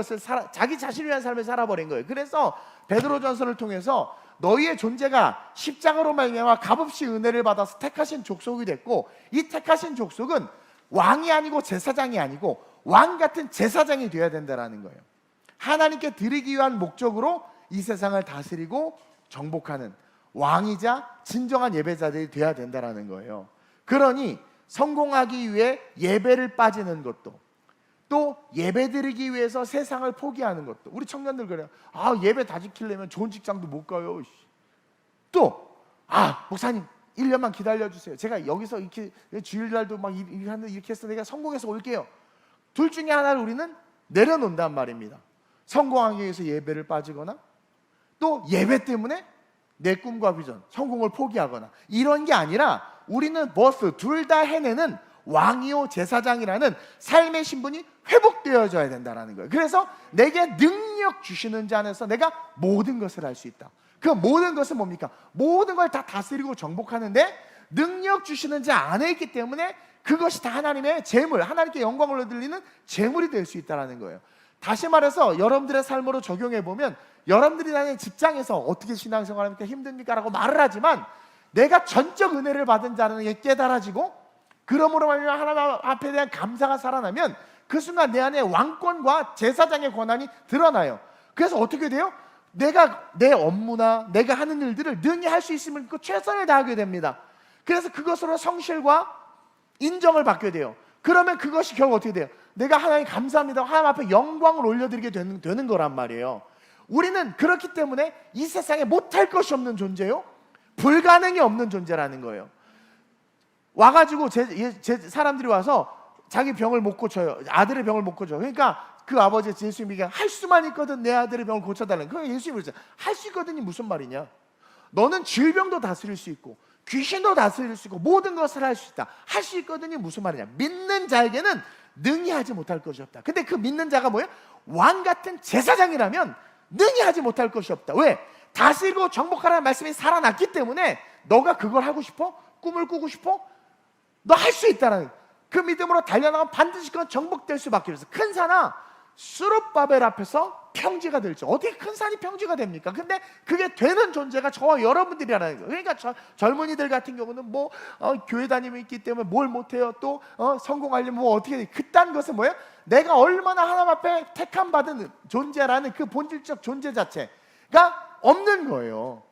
자기 자신을 위한 삶을 살아버린 거예요. 그래서 베드로전서를 통해서 너희의 존재가 십자가로 말미암아 값없이 은혜를 받아서 택하신 족속이 됐고, 이 택하신 족속은 왕이 아니고 제사장이 아니고 왕 같은 제사장이 되어야 된다는 거예요. 하나님께 드리기 위한 목적으로 이 세상을 다스리고 정복하는 왕이자 진정한 예배자들이 되어야 된다는 거예요. 그러니 성공하기 위해 예배를 빠지는 것도, 또 예배 드리기 위해서 세상을 포기하는 것도. 우리 청년들 그래요. 예배 다 지키려면 좋은 직장도 못 가요. 또 목사님 1년만 기다려주세요. 제가 여기서 이렇게 주일날도 막 이렇게 해서 내가 성공해서 올게요. 둘 중에 하나를 우리는 내려놓는단 말입니다. 성공하기 위해서 예배를 빠지거나, 또 예배 때문에 내 꿈과 비전, 성공을 포기하거나, 이런 게 아니라 우리는 보스 둘 다 해내는 왕이요 제사장이라는 삶의 신분이 회복되어져야 된다는 거예요. 그래서 내게 능력 주시는 자 안에서 내가 모든 것을 할 수 있다. 그 모든 것은 뭡니까? 모든 걸 다 다스리고 정복하는데 능력 주시는 자 안에 있기 때문에 그것이 다 하나님의 재물, 하나님께 영광을 얻으리는 재물이 될 수 있다는 거예요. 다시 말해서 여러분들의 삶으로 적용해 보면, 여러분들이 다니는 직장에서 어떻게 신앙생활하니까 힘듭니까? 라고 말을 하지만, 내가 전적 은혜를 받은 자는 깨달아지고, 그러므로 말미암아 하나님 앞에 대한 감사가 살아나면 그 순간 내 안에 왕권과 제사장의 권한이 드러나요. 그래서 어떻게 돼요? 내가 내 업무나 내가 하는 일들을 능히 할 수 있으면 그 최선을 다하게 됩니다. 그래서 그것으로 성실과 인정을 받게 돼요. 그러면 그것이 결국 어떻게 돼요? 내가 하나님 감사합니다, 하나님 앞에 영광을 올려드리게 되는 거란 말이에요. 우리는 그렇기 때문에 이 세상에 못할 것이 없는 존재요, 불가능이 없는 존재라는 거예요. 와가지고 사람들이 와서 자기 병을 못 고쳐요. 아들의 병을 못 고쳐. 그러니까 그 아버지 예수님에게 할 수만 있거든 내 아들의 병을 고쳐달라는 거예요. 예수님이 그랬어요. 할 수 있거든이 무슨 말이냐? 너는 질병도 다스릴 수 있고 귀신도 다스릴 수 있고 모든 것을 할 수 있다. 할 수 있거든이 무슨 말이냐? 믿는 자에게는 능히 하지 못할 것이 없다. 근데 그 믿는 자가 뭐예요? 왕 같은 제사장이라면 능히 하지 못할 것이 없다. 왜? 다스리고 정복하라는 말씀이 살아났기 때문에 너가 그걸 하고 싶어? 꿈을 꾸고 싶어? 너 할 수 있다는 그 믿음으로 달려나가면 반드시 그건 정복될 수밖에 없어요. 큰 산아 스룹바벨 앞에서 평지가 될지. 어떻게 큰 산이 평지가 됩니까? 근데 그게 되는 존재가 저와 여러분들이라는 거예요. 그러니까 젊은이들 같은 경우는 교회 다니면 있기 때문에 뭘 못해요. 또 성공하려면 어떻게 돼? 그딴 것은 뭐예요? 내가 얼마나 하나님 앞에 택함 받은 존재라는 그 본질적 존재 자체가 없는 거예요.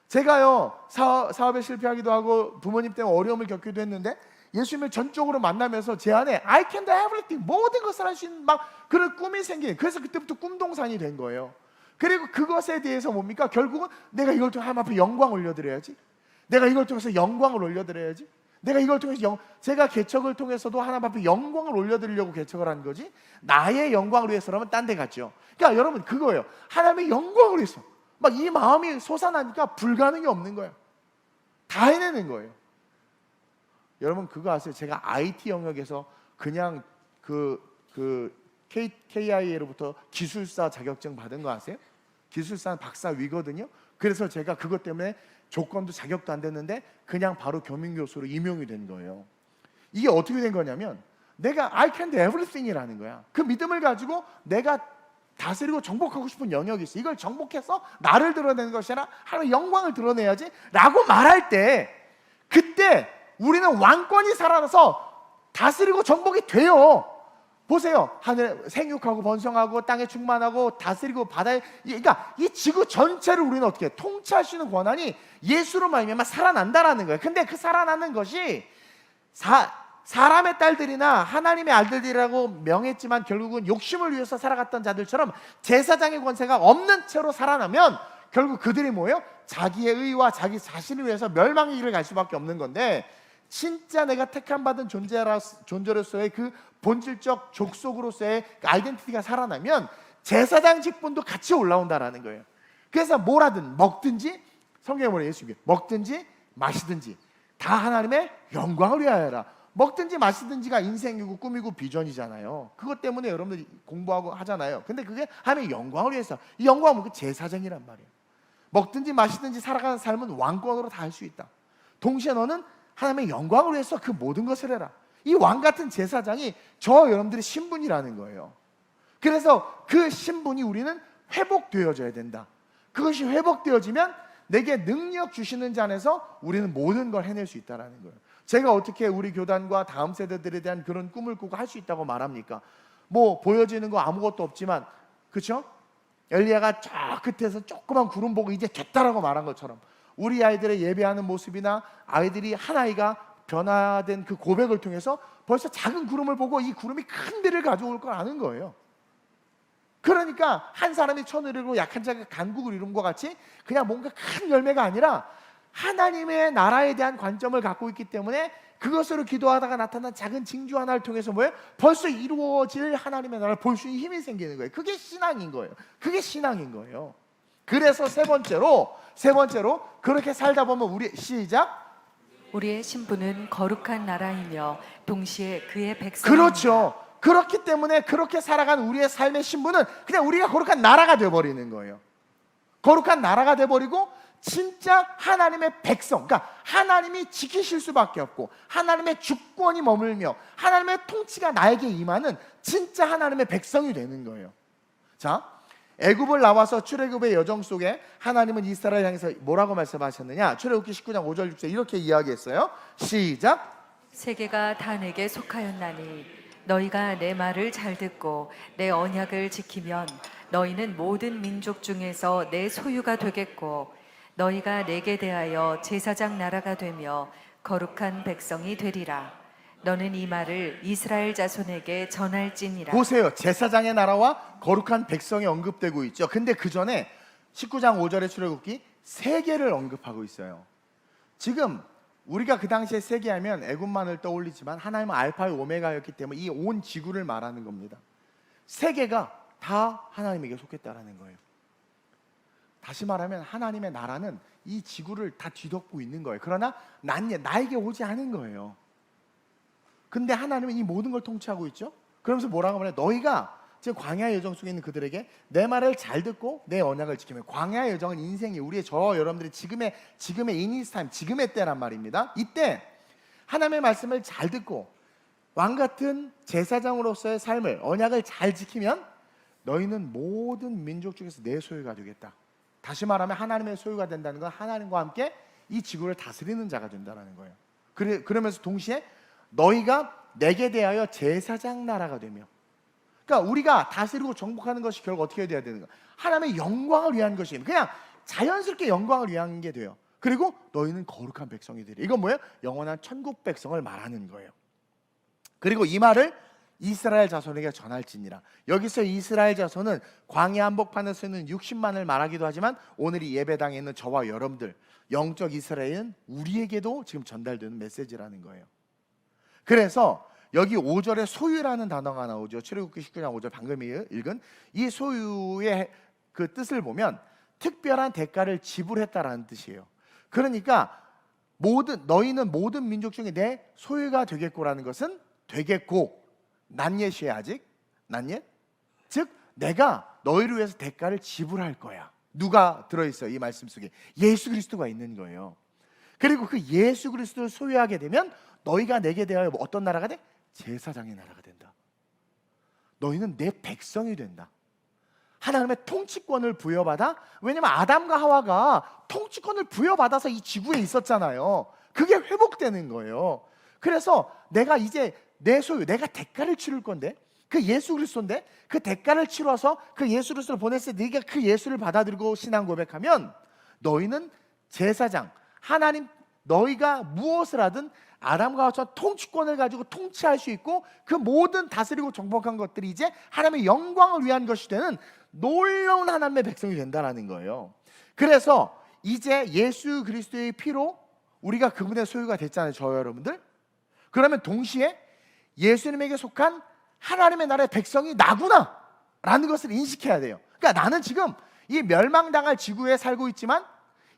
제가요 사업에 실패하기도 하고 부모님 때문에 어려움을 겪기도 했는데, 예수님을 전적으로 만나면서 제 안에 I can do everything, 모든 것을 할 수 있는 막 그런 꿈이 생긴. 그래서 그때부터 꿈동산이 된 거예요. 그리고 그것에 대해서 뭡니까? 결국은 내가 이걸 통해 하나님 앞에 영광 올려드려야지. 내가 이걸 통해서 영광을 올려드려야지. 내가 이걸 통해서 제가 개척을 통해서도 하나님 앞에 영광을 올려드리려고 개척을 한 거지, 나의 영광을 위해서라면 딴 데 갔죠. 그러니까 여러분 그거예요. 하나님의 영광을 위해서 막 이 마음이 솟아나니까 불가능이 없는 거예요. 다 해내는 거예요. 여러분 그거 아세요? 제가 IT 영역에서 그냥 KIA로부터 기술사 자격증 받은 거 아세요? 기술사는 박사 위거든요. 그래서 제가 그것 때문에 조건도 자격도 안 됐는데 그냥 바로 겸임교수로 임용이 된 거예요. 이게 어떻게 된 거냐면, 내가 I can do everything이라는 거야. 그 믿음을 가지고 내가 다스리고 정복하고 싶은 영역이 있어. 이걸 정복해서 나를 드러내는 것이 아니라 하나님의 영광을 드러내야지 라고 말할 때, 그때 우리는 왕권이 살아나서 다스리고 정복이 돼요. 보세요. 하늘 생육하고 번성하고 땅에 충만하고 다스리고 바다에, 그러니까 이 지구 전체를 우리는 어떻게 통치할 수 있는 권한이 예수로 말미암아 살아난다라는 거예요. 근데 그 살아나는 것이 사람의 딸들이나 하나님의 아들들이라고 명했지만 결국은 욕심을 위해서 살아갔던 자들처럼 제사장의 권세가 없는 채로 살아나면 결국 그들이 뭐예요? 자기의 의와 자기 자신을 위해서 멸망의 길을 갈 수밖에 없는 건데, 진짜 내가 택함 받은 존재로서의 그 본질적 족속으로서의 그 아이덴티티가 살아나면 제사장 직분도 같이 올라온다라는 거예요. 그래서 뭘 하든 먹든지, 성경에 뭐래, 예수님께 먹든지 마시든지 다 하나님의 영광을 위하여라. 먹든지 마시든지가 인생이고 꿈이고 비전이잖아요. 그것 때문에 여러분들이 공부하고 하잖아요. 근데 그게 하나님의 영광을 위해서, 이 영광은 그 제사장이란 말이에요. 먹든지 마시든지 살아가는 삶은 왕권으로 다 할 수 있다. 동시에 너는 하나님의 영광을 위해서 그 모든 것을 해라. 이 왕 같은 제사장이 저 여러분들의 신분이라는 거예요. 그래서 그 신분이 우리는 회복되어져야 된다. 그것이 회복되어지면 내게 능력 주시는 자 안에서 우리는 모든 걸 해낼 수 있다는 거예요. 제가 어떻게 우리 교단과 다음 세대들에 대한 그런 꿈을 꾸고 할 수 있다고 말합니까? 뭐 보여지는 거 아무것도 없지만, 그렇죠? 엘리야가 저 끝에서 조그만 구름 보고 이제 됐다라고 말한 것처럼 우리 아이들의 예배하는 모습이나 아이들이 한 아이가 변화된 그 고백을 통해서 벌써 작은 구름을 보고 이 구름이 큰 데를 가져올 걸 아는 거예요. 그러니까 한 사람이 천을 이루고 약한 자가 강국을 이룬 것 같이 그냥 뭔가 큰 열매가 아니라 하나님의 나라에 대한 관점을 갖고 있기 때문에 그것으로 기도하다가 나타난 작은 징조 하나를 통해서 뭐예요? 벌써 이루어질 하나님의 나라를 볼 수 있는 힘이 생기는 거예요. 그게 신앙인 거예요. 그게 신앙인 거예요. 그래서 세 번째로 그렇게 살다 보면 우리, 시작, 우리의 신분은 거룩한 나라이며 동시에 그의 백성입니다. 그렇죠. 그렇기 때문에 그렇게 살아간 우리의 삶의 신분은 그냥 우리가 거룩한 나라가 되어버리는 거예요. 거룩한 나라가 되어버리고 진짜 하나님의 백성, 그러니까 하나님이 지키실 수밖에 없고 하나님의 주권이 머물며 하나님의 통치가 나에게 임하는 진짜 하나님의 백성이 되는 거예요. 자, 애굽을 나와서 출애굽의 여정 속에 하나님은 이스라엘 향해서 뭐라고 말씀하셨느냐? 출애굽기 19장 5절 6절 이렇게 이야기했어요. 시작. 세계가 다 내게 속하였나니 너희가 내 말을 잘 듣고 내 언약을 지키면 너희는 모든 민족 중에서 내 소유가 되겠고 너희가 내게 대하여 제사장 나라가 되며 거룩한 백성이 되리라. 너는 이 말을 이스라엘 자손에게 전할지니라. 보세요. 제사장의 나라와 거룩한 백성이 언급되고 있죠. 근데 그 전에 19장 5절의 출애굽기 세계를 언급하고 있어요. 지금 우리가 그 당시에 세계하면 애굽만을 떠올리지만 하나님은 알파의 오메가였기 때문에 이 온 지구를 말하는 겁니다. 세계가 다 하나님에게 속했다라는 거예요. 다시 말하면 하나님의 나라는 이 지구를 다 뒤덮고 있는 거예요. 그러나 나에게 오지 않은 거예요. 근데 하나님은 이 모든 걸 통치하고 있죠. 그러면서 뭐라고 말해요? 너희가 지금 광야의 여정 속에 있는 그들에게 내 말을 잘 듣고 내 언약을 지키면, 광야의 여정은 인생이 우리의 여러분들의 지금의 인이스타임, 지금의 때란 말입니다. 이때 하나님의 말씀을 잘 듣고 왕 같은 제사장으로서의 삶을, 언약을 잘 지키면 너희는 모든 민족 중에서 내 소유가 되겠다. 다시 말하면 하나님의 소유가 된다는 건 하나님과 함께 이 지구를 다스리는 자가 된다는 거예요. 그러면서 동시에 너희가 내게 대하여 제사장 나라가 되며, 그러니까 우리가 다스리고 정복하는 것이 결국 어떻게 돼야 되는 거야? 하나님의 영광을 위한 것이, 그냥 자연스럽게 영광을 위한 게 돼요. 그리고 너희는 거룩한 백성이 되리. 이건 뭐예요? 영원한 천국 백성을 말하는 거예요. 그리고 이 말을 이스라엘 자손에게 전할지니라. 여기서 이스라엘 자손은 광야 한복판에서 있는 60만을 말하기도 하지만 오늘 이 예배당에 있는 저와 여러분들, 영적 이스라엘은 우리에게도 지금 전달되는 메시지라는 거예요. 그래서 여기 5절에 소유라는 단어가 나오죠. 출애굽기 19장 5절 방금 읽은 이 소유의 그 뜻을 보면 특별한 대가를 지불했다라는 뜻이에요. 그러니까 너희는 모든 민족 중에 내 소유가 되겠고라는 것은 되겠고, 난예시에 아직 난예, 즉 내가 너희를 위해서 대가를 지불할 거야. 누가 들어있어요? 이 말씀 속에 예수 그리스도가 있는 거예요. 그리고 그 예수 그리스도를 소유하게 되면 너희가 내게 대하여 어떤 나라가 돼? 제사장의 나라가 된다. 너희는 내 백성이 된다. 하나님의 통치권을 부여받아, 왜냐면 아담과 하와가 통치권을 부여받아서 이 지구에 있었잖아요. 그게 회복되는 거예요. 그래서 내가 이제 내 소유, 내가 대가를 치를 건데, 그 예수 그리스도인데 그 대가를 치러서 그 예수 그리스도를 보냈을 때 네가 그 예수를 받아들이고 신앙 고백하면 너희는 제사장, 하나님, 너희가 무엇을 하든 아담과 하와처럼 통치권을 가지고 통치할 수 있고 그 모든 다스리고 정복한 것들이 이제 하나님의 영광을 위한 것이 되는 놀라운 하나님의 백성이 된다는 거예요. 그래서 이제 예수 그리스도의 피로 우리가 그분의 소유가 됐잖아요, 저와 여러분들. 그러면 동시에 예수님에게 속한 하나님의 나라의 백성이 나구나 라는 것을 인식해야 돼요. 그러니까 나는 지금 이 멸망당할 지구에 살고 있지만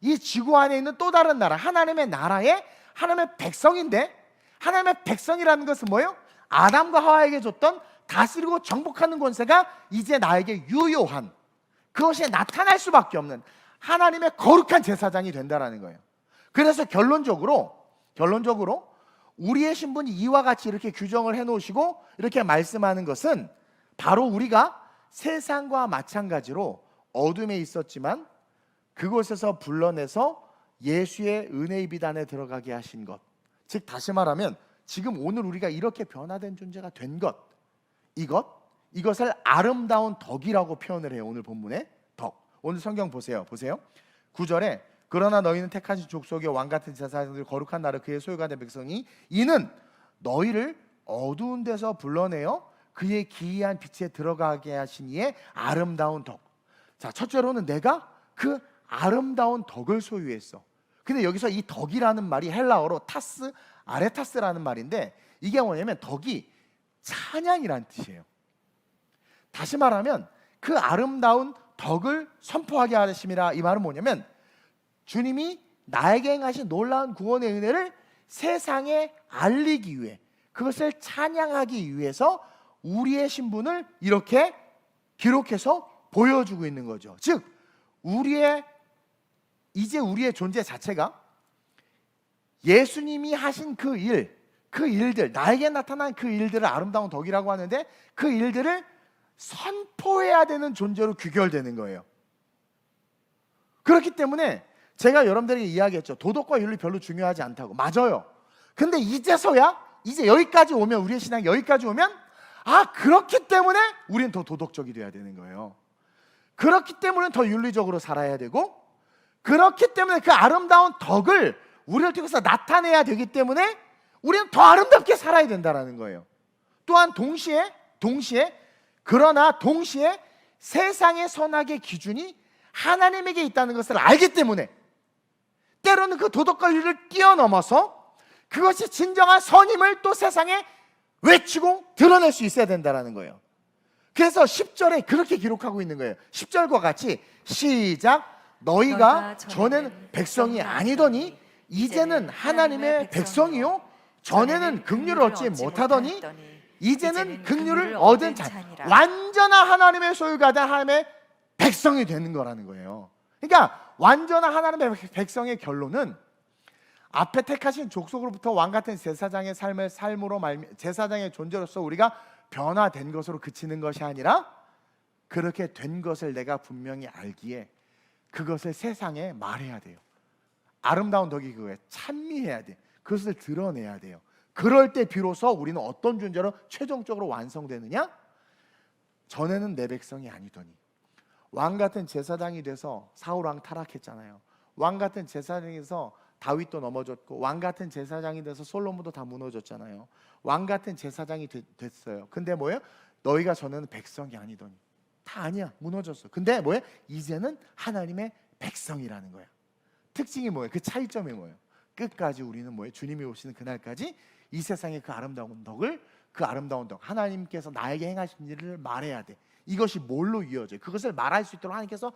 이 지구 안에 있는 또 다른 나라, 하나님의 나라의 하나님의 백성인데, 하나님의 백성이라는 것은 뭐예요? 아담과 하와에게 줬던 다스리고 정복하는 권세가 이제 나에게 유효한, 그것이 나타날 수밖에 없는 하나님의 거룩한 제사장이 된다라는 거예요. 그래서 결론적으로 우리의 신분이 이와 같이 이렇게 규정을 해놓으시고 이렇게 말씀하는 것은 바로 우리가 세상과 마찬가지로 어둠에 있었지만 그곳에서 불러내서 예수의 은혜의 비단에 들어가게 하신 것, 즉 다시 말하면 지금 오늘 우리가 이렇게 변화된 존재가 된 것, 이것을 아름다운 덕이라고 표현을 해요. 오늘 본문에 덕. 오늘 성경 보세요. 9절에 그러나 너희는 택하신 족속의 왕같은 제사장들 거룩한 나라 그의 소유가 된 백성이 이는 너희를 어두운 데서 불러내어 그의 기이한 빛에 들어가게 하신 이의 아름다운 덕. 자, 첫째로는 내가 그 아름다운 덕을 소유했어. 근데 여기서 이 덕이라는 말이 헬라어로 타스, 아레타스라는 말인데 이게 뭐냐면 덕이 찬양이란 뜻이에요. 다시 말하면 그 아름다운 덕을 선포하게 하심이라. 이 말은 뭐냐면 주님이 나에게 행하신 놀라운 구원의 은혜를 세상에 알리기 위해, 그것을 찬양하기 위해서 우리의 신분을 이렇게 기록해서 보여주고 있는 거죠. 즉 이제 우리의 존재 자체가 예수님이 하신 그 일들, 나에게 나타난 그 일들을 아름다운 덕이라고 하는데 그 일들을 선포해야 되는 존재로 규결되는 거예요. 그렇기 때문에 제가 여러분들에게 이야기했죠. 도덕과 윤리 별로 중요하지 않다고. 맞아요. 근데 이제서야, 이제 여기까지 오면, 우리의 신앙이 여기까지 오면 그렇기 때문에 우리는 더 도덕적이 돼야 되는 거예요. 그렇기 때문에 더 윤리적으로 살아야 되고, 그렇기 때문에 그 아름다운 덕을 우리를 통해서 나타내야 되기 때문에 우리는 더 아름답게 살아야 된다는 거예요. 또한 동시에 세상의 선악의 기준이 하나님에게 있다는 것을 알기 때문에 때로는 그 도덕과 윤리를 뛰어넘어서 그것이 진정한 선임을 또 세상에 외치고 드러낼 수 있어야 된다는 거예요. 그래서 10절에 그렇게 기록하고 있는 거예요. 10절과 같이 시작. 너희가 전에는 백성이 아니더니 이제는 하나님의 백성이요 전에는 긍휼을 얻지 못하더니 이제는 긍휼을 얻은 자, 완전한 하나님의 소유가 된 하나님의 백성이 되는 거라는 거예요. 그러니까 완전한 하나님의 백성의 결론은 앞에 택하신 족속으로부터 왕같은 제사장의 삶으로 제사장의 존재로서 우리가 변화된 것으로 그치는 것이 아니라 그렇게 된 것을 내가 분명히 알기에 그것을 세상에 말해야 돼요. 아름다운 덕이 그거예요. 찬미해야 돼. 그것을 드러내야 돼요. 그럴 때 비로소 우리는 어떤 존재로 최종적으로 완성되느냐? 전에는 내 백성이 아니더니 왕같은 제사장이 돼서 사울왕 타락했잖아요. 왕같은 제사장에서 다윗도 넘어졌고 왕같은 제사장이 돼서 솔로몬도 다 무너졌잖아요. 왕같은 제사장이 됐어요. 근데 뭐예요? 너희가 전에는 백성이 아니더니 다 아니야, 무너졌어. 근데 뭐예요? 이제는 하나님의 백성이라는 거야. 특징이 뭐예요? 그 차이점이 뭐예요? 끝까지 우리는 뭐예요? 주님이 오시는 그날까지 이 세상의 그 아름다운 덕을, 그 아름다운 덕, 하나님께서 나에게 행하신 일을 말해야 돼. 이것이 뭘로 이어져요? 그것을 말할 수 있도록 하나님께서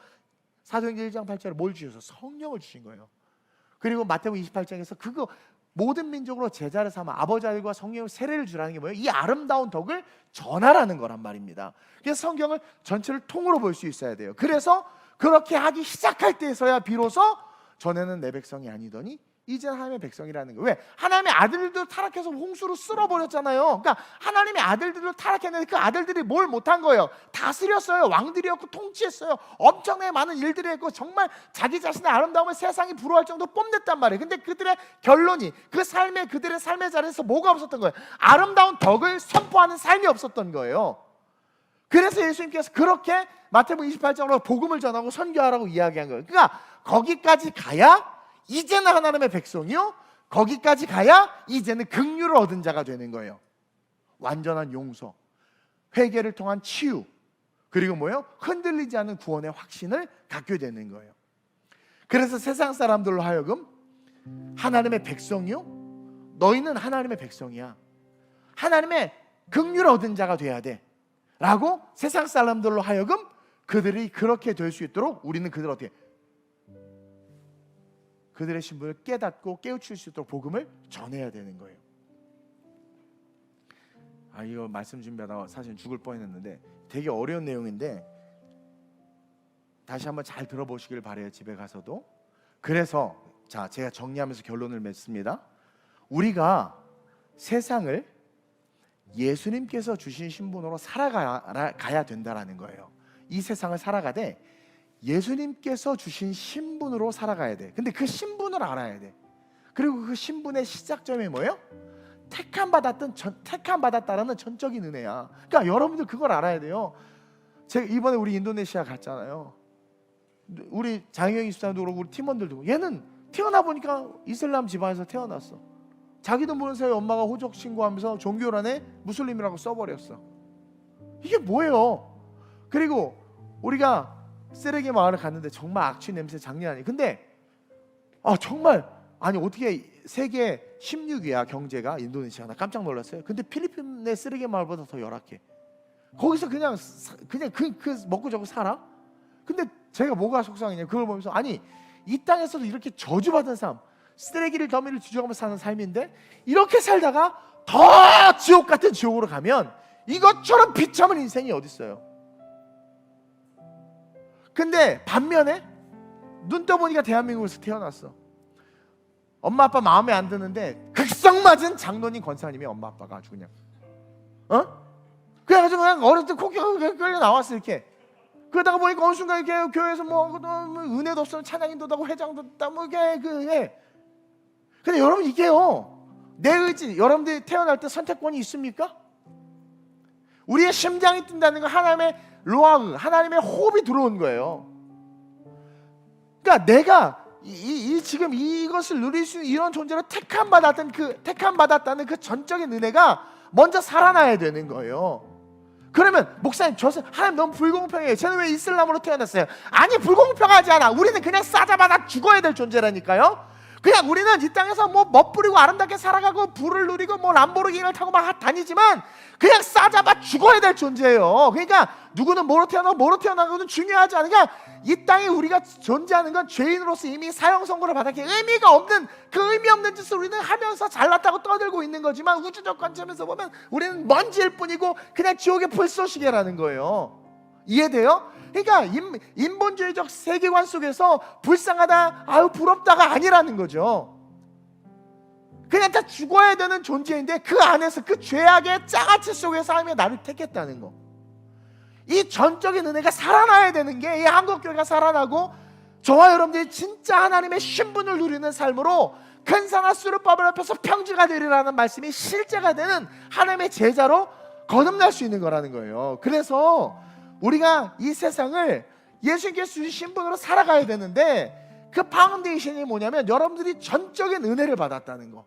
사도행전 1장 8절에 뭘 주셔서 성령을 주신 거예요. 그리고 마태복음 28장에서 그거 모든 민족으로 제자를 삼아 아버지 아들과 성령을 세례를 주라는 게 뭐예요? 이 아름다운 덕을 전하라는 거란 말입니다. 그래서 성경을 전체를 통으로 볼 수 있어야 돼요. 그래서 그렇게 하기 시작할 때에서야 비로소 전에는 내 백성이 아니더니 이제는 하나님의 백성이라는 거예요. 왜? 하나님의 아들들도 타락해서 홍수로 쓸어버렸잖아요. 그러니까 하나님의 아들들도 타락했는데 그 아들들이 뭘 못한 거예요? 다스렸어요. 왕들이었고 통치했어요. 엄청나게 많은 일들을 했고 정말 자기 자신의 아름다움을 세상이 부러워할 정도로 뽐냈단 말이에요. 근데 그들의 결론이 그들의 삶의 자리에서 뭐가 없었던 거예요? 아름다운 덕을 선포하는 삶이 없었던 거예요. 그래서 예수님께서 그렇게 마태복음 28장으로 복음을 전하고 선교하라고 이야기한 거예요. 그러니까 거기까지 가야 이제는 하나님의 백성이요, 거기까지 가야 이제는 긍휼을 얻은 자가 되는 거예요. 완전한 용서, 회개를 통한 치유, 그리고 뭐예요? 흔들리지 않는 구원의 확신을 갖게 되는 거예요. 그래서 세상 사람들로 하여금 하나님의 백성이요? 너희는 하나님의 백성이야. 하나님의 긍휼을 얻은 자가 돼야 돼 라고 세상 사람들로 하여금 그들이 그렇게 될 수 있도록 우리는 그들을 어떻게 그들의 신분을 깨닫고 깨우칠 수 있도록 복음을 전해야 되는 거예요. 이거 말씀 준비하다가 사실 죽을 뻔했는데 되게 어려운 내용인데 다시 한번 잘 들어보시길 바래요. 집에 가서도. 그래서 자, 제가 정리하면서 결론을 맺습니다. 우리가 세상을 예수님께서 주신 신분으로 살아가야 된다라는 거예요. 이 세상을 살아가되 예수님께서 주신 신분으로 살아가야 돼. 근데 그 신분을 알아야 돼. 그리고 그 신분의 시작점이 뭐예요? 택함 받았다라는 전적인 은혜야. 그러니까 여러분들 그걸 알아야 돼요. 제가 이번에 우리 인도네시아 갔잖아요. 우리 장영희 집사님도 그러고 우리 팀원들도 그러고. 얘는 태어나 보니까 이슬람 집안에서 태어났어. 자기도 모르는 사이에 엄마가 호적 신고하면서 종교란에 무슬림이라고 써버렸어. 이게 뭐예요? 그리고 우리가 쓰레기 마을을 갔는데 정말 악취 냄새 장난 아니에요. 근데 정말 아니 어떻게 세계 16위야 경제가 인도네시아가. 깜짝 놀랐어요. 근데 필리핀의 쓰레기 마을보다 더 열악해. 거기서 그냥 그 먹고 자고 살아. 근데 제가 뭐가 속상하냐 그걸 보면서 아니 이 땅에서도 이렇게 저주받은 삶, 쓰레기를 더미를 뒤져가면서 사는 삶인데 이렇게 살다가 더 지옥 같은 지옥으로 가면 이것처럼 비참한 인생이 어디 있어요? 근데 반면에 눈 떠보니까 대한민국에서 태어났어. 엄마 아빠 마음에 안 드는데 극성맞은 장로님 권사님이 엄마 아빠가 아주 그냥 그래가지고 그냥 어렸을 때 콕 끌려 나왔어 이렇게. 그러다가 보니까 어느 순간 이렇게 교회에서 뭐 은혜도 없으면 찬양인도 하고 회장도 했다 뭐 이게 해. 근데 여러분 이게요 내 의지. 여러분들이 태어날 때 선택권이 있습니까? 우리의 심장이 뛴다는 건 하나님의 로아흐, 하나님의 호흡이 들어온 거예요. 그러니까 내가 지금 이것을 누릴 수 있는 이런 존재로 택함 받았다는 그 전적인 은혜가 먼저 살아나야 되는 거예요. 그러면 목사님 하나님 너무 불공평해요. 쟤는 왜 이슬람으로 태어났어요? 아니 불공평하지 않아. 우리는 그냥 싸잡아다 죽어야 될 존재라니까요. 그냥 우리는 이 땅에서 뭐 멋부리고 아름답게 살아가고 부를 누리고 뭐 람보르기니를 타고 막 다니지만 그냥 싸잡아 죽어야 될 존재예요. 그러니까 누구는 뭐로 태어나고는 중요하지 않으니까 이 땅에 우리가 존재하는 건 죄인으로서 이미 사형 선고를 받았기에 의미가 없는 그 의미 없는 짓을 우리는 하면서 잘났다고 떠들고 있는 거지만 우주적 관점에서 보면 우리는 먼지일 뿐이고 그냥 지옥의 불쏘시개라는 거예요. 이해돼요? 그러니까 인본주의적 세계관 속에서 불쌍하다, 부럽다가 아니라는 거죠. 그냥 다 죽어야 되는 존재인데 그 안에서 그 죄악의 장아찌 속에서 하나님이 나를 택했다는 거. 이 전적인 은혜가 살아나야 되는 게 이 한국교회가 살아나고 저와 여러분들이 진짜 하나님의 신분을 누리는 삶으로 큰 산과 수르바벨 앞에서 평지가 되리라는 말씀이 실제가 되는 하나님의 제자로 거듭날 수 있는 거라는 거예요. 그래서 우리가 이 세상을 예수님께서 주신 신분으로 살아가야 되는데 그 파운데이션이 뭐냐면 여러분들이 전적인 은혜를 받았다는 거.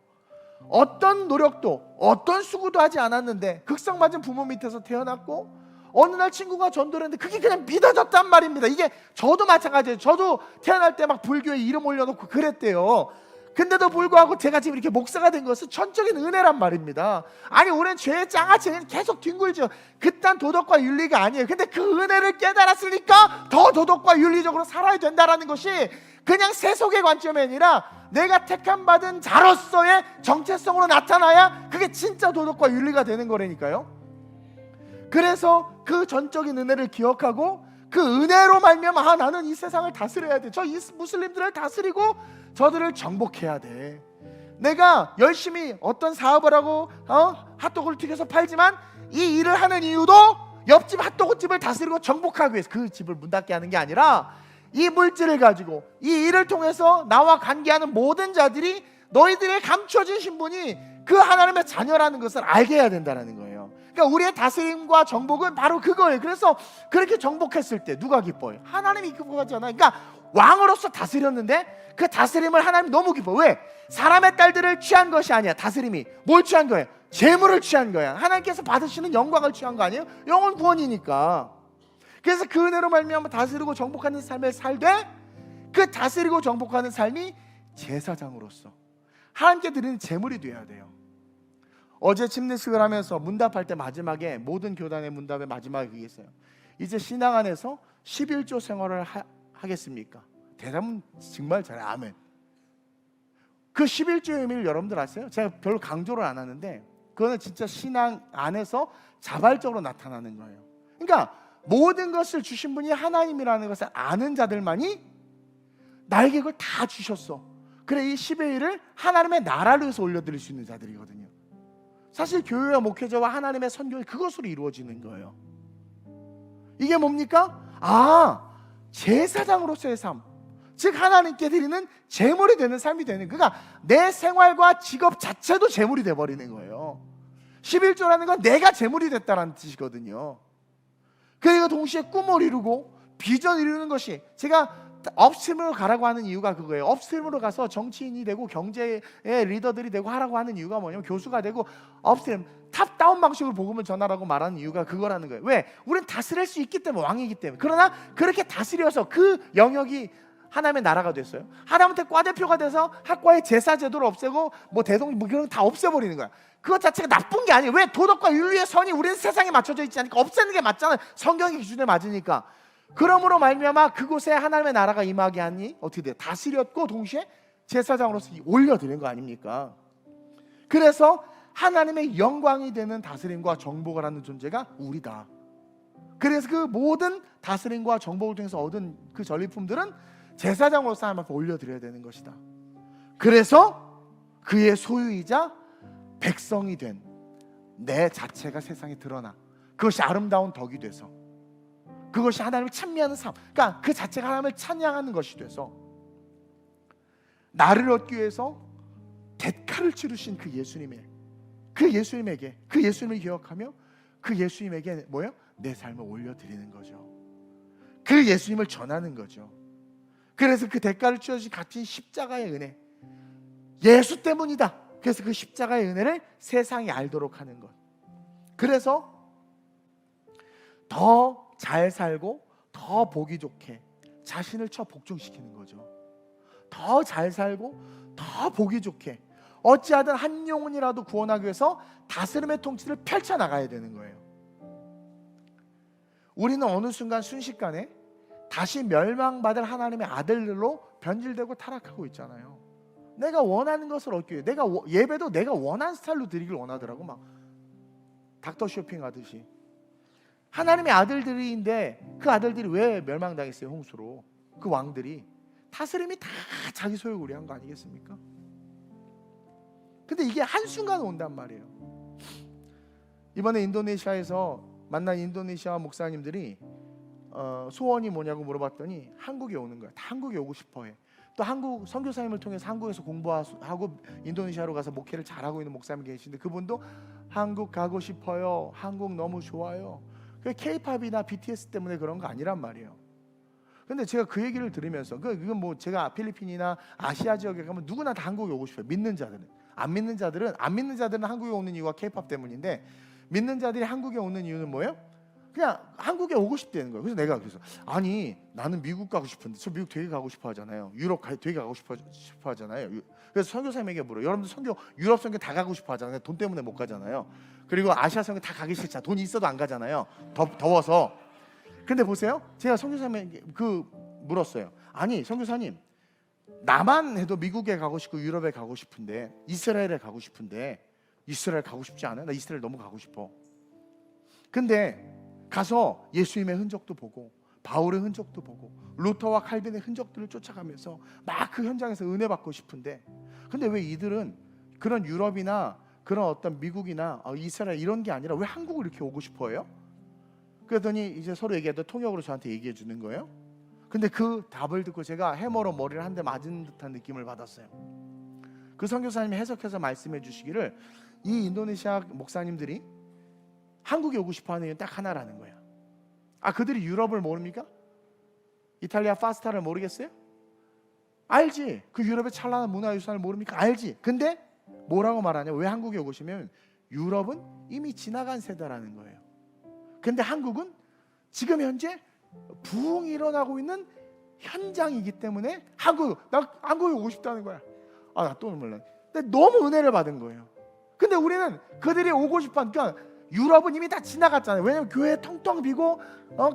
어떤 노력도 어떤 수고도 하지 않았는데 극성맞은 부모 밑에서 태어났고 어느 날 친구가 전도를 했는데 그게 그냥 믿어졌단 말입니다. 이게 저도 마찬가지예요. 저도 태어날 때 막 불교에 이름 올려놓고 그랬대요. 근데도 불구하고 제가 지금 이렇게 목사가 된 것은 전적인 은혜란 말입니다. 아니 우리는 죄의 장아찌는 계속 뒹굴죠. 그딴 도덕과 윤리가 아니에요. 근데 그 은혜를 깨달았으니까 더 도덕과 윤리적으로 살아야 된다는 것이 그냥 세속의 관점이 아니라 내가 택함받은 자로서의 정체성으로 나타나야 그게 진짜 도덕과 윤리가 되는 거라니까요. 그래서 그 전적인 은혜를 기억하고 그 은혜로 말미암아 나는 이 세상을 다스려야 돼. 저 이 무슬림들을 다스리고 저들을 정복해야 돼. 내가 열심히 어떤 사업을 하고 핫도그를 튀겨서 팔지만 이 일을 하는 이유도 옆집 핫도그집을 다스리고 정복하기 위해서 그 집을 문 닫게 하는 게 아니라 이 물질을 가지고 이 일을 통해서 나와 관계하는 모든 자들이 너희들의 감춰진 신분이 그 하나님의 자녀라는 것을 알게 해야 된다는 거예요. 그러니까 우리의 다스림과 정복은 바로 그거예요. 그래서 그렇게 정복했을 때 누가 기뻐요? 하나님이 기뻐하잖아요. 그러니까 왕으로서 다스렸는데 그 다스림을 하나님 너무 기뻐. 왜? 사람의 딸들을 취한 것이 아니야. 다스림이 뭘 취한 거예요? 재물을 취한 거야. 하나님께서 받으시는 영광을 취한 거 아니에요? 영원 구원이니까. 그래서 그 은혜로 말미암아 다스리고 정복하는 삶을 살되 그 다스리고 정복하는 삶이 제사장으로서 하나님께 드리는 제물이 되어야 돼요. 어제 침례식을 하면서 문답할 때 마지막에 모든 교단의 문답의 마지막에 그게 있어요. 이제 신앙 안에서 11조 생활을 하겠습니까? 대답은 정말 잘해요. 아멘. 그 11조의 의미를 여러분들 아세요? 제가 별로 강조를 안 하는데 그거는 진짜 신앙 안에서 자발적으로 나타나는 거예요. 그러니까 모든 것을 주신 분이 하나님이라는 것을 아는 자들만이 나에게 그걸 다 주셨어. 그래, 이 10의 1을 하나님의 나라를 위해서 올려드릴 수 있는 자들이거든요. 사실 교회와 목회자와 하나님의 선교는 그것으로 이루어지는 거예요. 이게 뭡니까? 제사장으로서의 삶, 즉 하나님께 드리는 제물이 되는 삶이 되는, 그러니까 내 생활과 직업 자체도 제물이 돼버리는 거예요. 11조라는 건 내가 제물이 됐다는 뜻이거든요. 그리고 동시에 꿈을 이루고 비전을 이루는 것이, 제가 업스트림으로 가라고 하는 이유가 그거예요. 업스트림으로 가서 정치인이 되고 경제의 리더들이 되고 하라고 하는 이유가 뭐냐면, 교수가 되고 업스트림 탑다운 방식으로 복음을 전하라고 말하는 이유가 그거라는 거예요. 왜? 우리는 다스릴 수 있기 때문에, 왕이기 때문에. 그러나 그렇게 다스려서 그 영역이 하나님의 나라가 됐어요. 하나님한테 과대표가 돼서 학과의 제사 제도를 없애고 뭐 대동 뭐 그런 거 다 없애버리는 거야. 그것 자체가 나쁜 게 아니에요. 왜? 도덕과 윤리의 선이 우리는 세상에 맞춰져 있지 않으니까 없애는 게 맞잖아요. 성경의 기준에 맞으니까. 그러므로 말미암아 그곳에 하나님의 나라가 임하게 하니 어떻게 돼요? 다스렸고 동시에 제사장으로서 올려드린 거 아닙니까? 그래서 하나님의 영광이 되는 다스림과 정복을 하는 존재가 우리다. 그래서 그 모든 다스림과 정복을 통해서 얻은 그 전리품들은 제사장으로서 하나님 앞에 올려드려야 되는 것이다. 그래서 그의 소유이자 백성이 된 내 자체가 세상에 드러나, 그것이 아름다운 덕이 돼서, 그것이 하나님을 찬미하는 삶, 그러니까 그 자체가 하나님을 찬양하는 것이 돼서, 나를 얻기 위해서 대가를 치르신 그 예수님에게 그 예수님을 기억하며 그 예수님에게 뭐예요? 내 삶을 올려드리는 거죠. 그 예수님을 전하는 거죠. 그래서 그 대가를 치르신 값진 십자가의 은혜, 예수 때문이다. 그래서 그 십자가의 은혜를 세상이 알도록 하는 것. 그래서 더 잘 살고 더 보기 좋게 자신을 복종시키는 거죠. 더 잘 살고 더 보기 좋게 어찌하든 한 영혼이라도 구원하기 위해서 다스림의 통치를 펼쳐나가야 되는 거예요. 우리는 어느 순간 순식간에 다시 멸망받을 하나님의 아들들로 변질되고 타락하고 있잖아요. 내가 원하는 것을 얻기 위해, 예배도 내가 원하는 스타일로 드리길 원하더라고. 막 닥터 쇼핑 하듯이. 하나님의 아들들인데 그 아들들이 왜 멸망당했어요? 홍수로. 그 왕들이 다스림이 다 자기 소유를 위한 거 아니겠습니까? 근데 이게 한순간 온단 말이에요. 이번에 인도네시아에서 만난 인도네시아 목사님들이 소원이 뭐냐고 물어봤더니 한국에 오는 거야. 다 한국에 오고 싶어해. 또 한국 선교사님을 통해서 한국에서 공부하고 인도네시아로 가서 목회를 잘하고 있는 목사님이 계신데, 그분도 한국 가고 싶어요. 한국 너무 좋아요. 그 K-팝이나 BTS 때문에 그런 거 아니란 말이에요. 근데 제가 그 얘기를 들으면서, 그건 뭐 제가 필리핀이나 아시아 지역에 가면 누구나 다 한국에 오고 싶어요. 믿는 자들은. 안 믿는 자들은 한국에 오는 이유가 K-팝 때문인데, 믿는 자들이 한국에 오는 이유는 뭐예요? 그냥 한국에 오고 싶다는 거예요. 그래서 내가 아니 나는 미국 가고 싶은데, 저 미국 되게 가고 싶어 하잖아요. 유럽 되게 가고 싶어 하잖아요. 그래서 선교사님에게 물어요. 여러분들 유럽 선교 다 가고 싶어 하잖아요. 돈 때문에 못 가잖아요. 그리고 아시아 선교 다 가기 싫잖아. 돈이 있어도 안 가잖아요. 더워서. 근데 보세요. 제가 선교사님에게 물었어요. 아니 선교사님, 나만 해도 미국에 가고 싶고 유럽에 가고 싶은데, 이스라엘에 가고 싶은데, 이스라엘 가고 싶지 않아요? 나 이스라엘 너무 가고 싶어. 근데 가서 예수님의 흔적도 보고 바울의 흔적도 보고 루터와 칼빈의 흔적들을 쫓아가면서 막 그 현장에서 은혜 받고 싶은데, 근데 왜 이들은 그런 유럽이나 그런 어떤 미국이나 이스라엘 이런 게 아니라 왜 한국을 이렇게 오고 싶어 해요? 그랬더니 이제 서로 얘기하다 통역으로 저한테 얘기해 주는 거예요. 근데 그 답을 듣고 제가 해머로 머리를 한 대 맞은 듯한 느낌을 받았어요. 그 선교사님이 해석해서 말씀해 주시기를, 이 인도네시아 목사님들이 한국에 오고 싶어하는 이유는 딱 하나라는 거예요. 그들이 유럽을 모릅니까? 이탈리아 파스타를 모르겠어요? 알지. 그 유럽의 찬란한 문화유산을 모릅니까? 알지. 근데 뭐라고 말하냐? 왜 한국에 오고 싶으면 유럽은 이미 지나간 세대라는 거예요. 근데 한국은 지금 현재 부흥이 일어나고 있는 현장이기 때문에 나 한국에 오고 싶다는 거야. 나 또 몰라. 근데 너무 은혜를 받은 거예요. 근데 우리는 그들이 오고 싶어 하니까 유럽은 이미 다 지나갔잖아요. 왜냐면 교회 텅텅 비고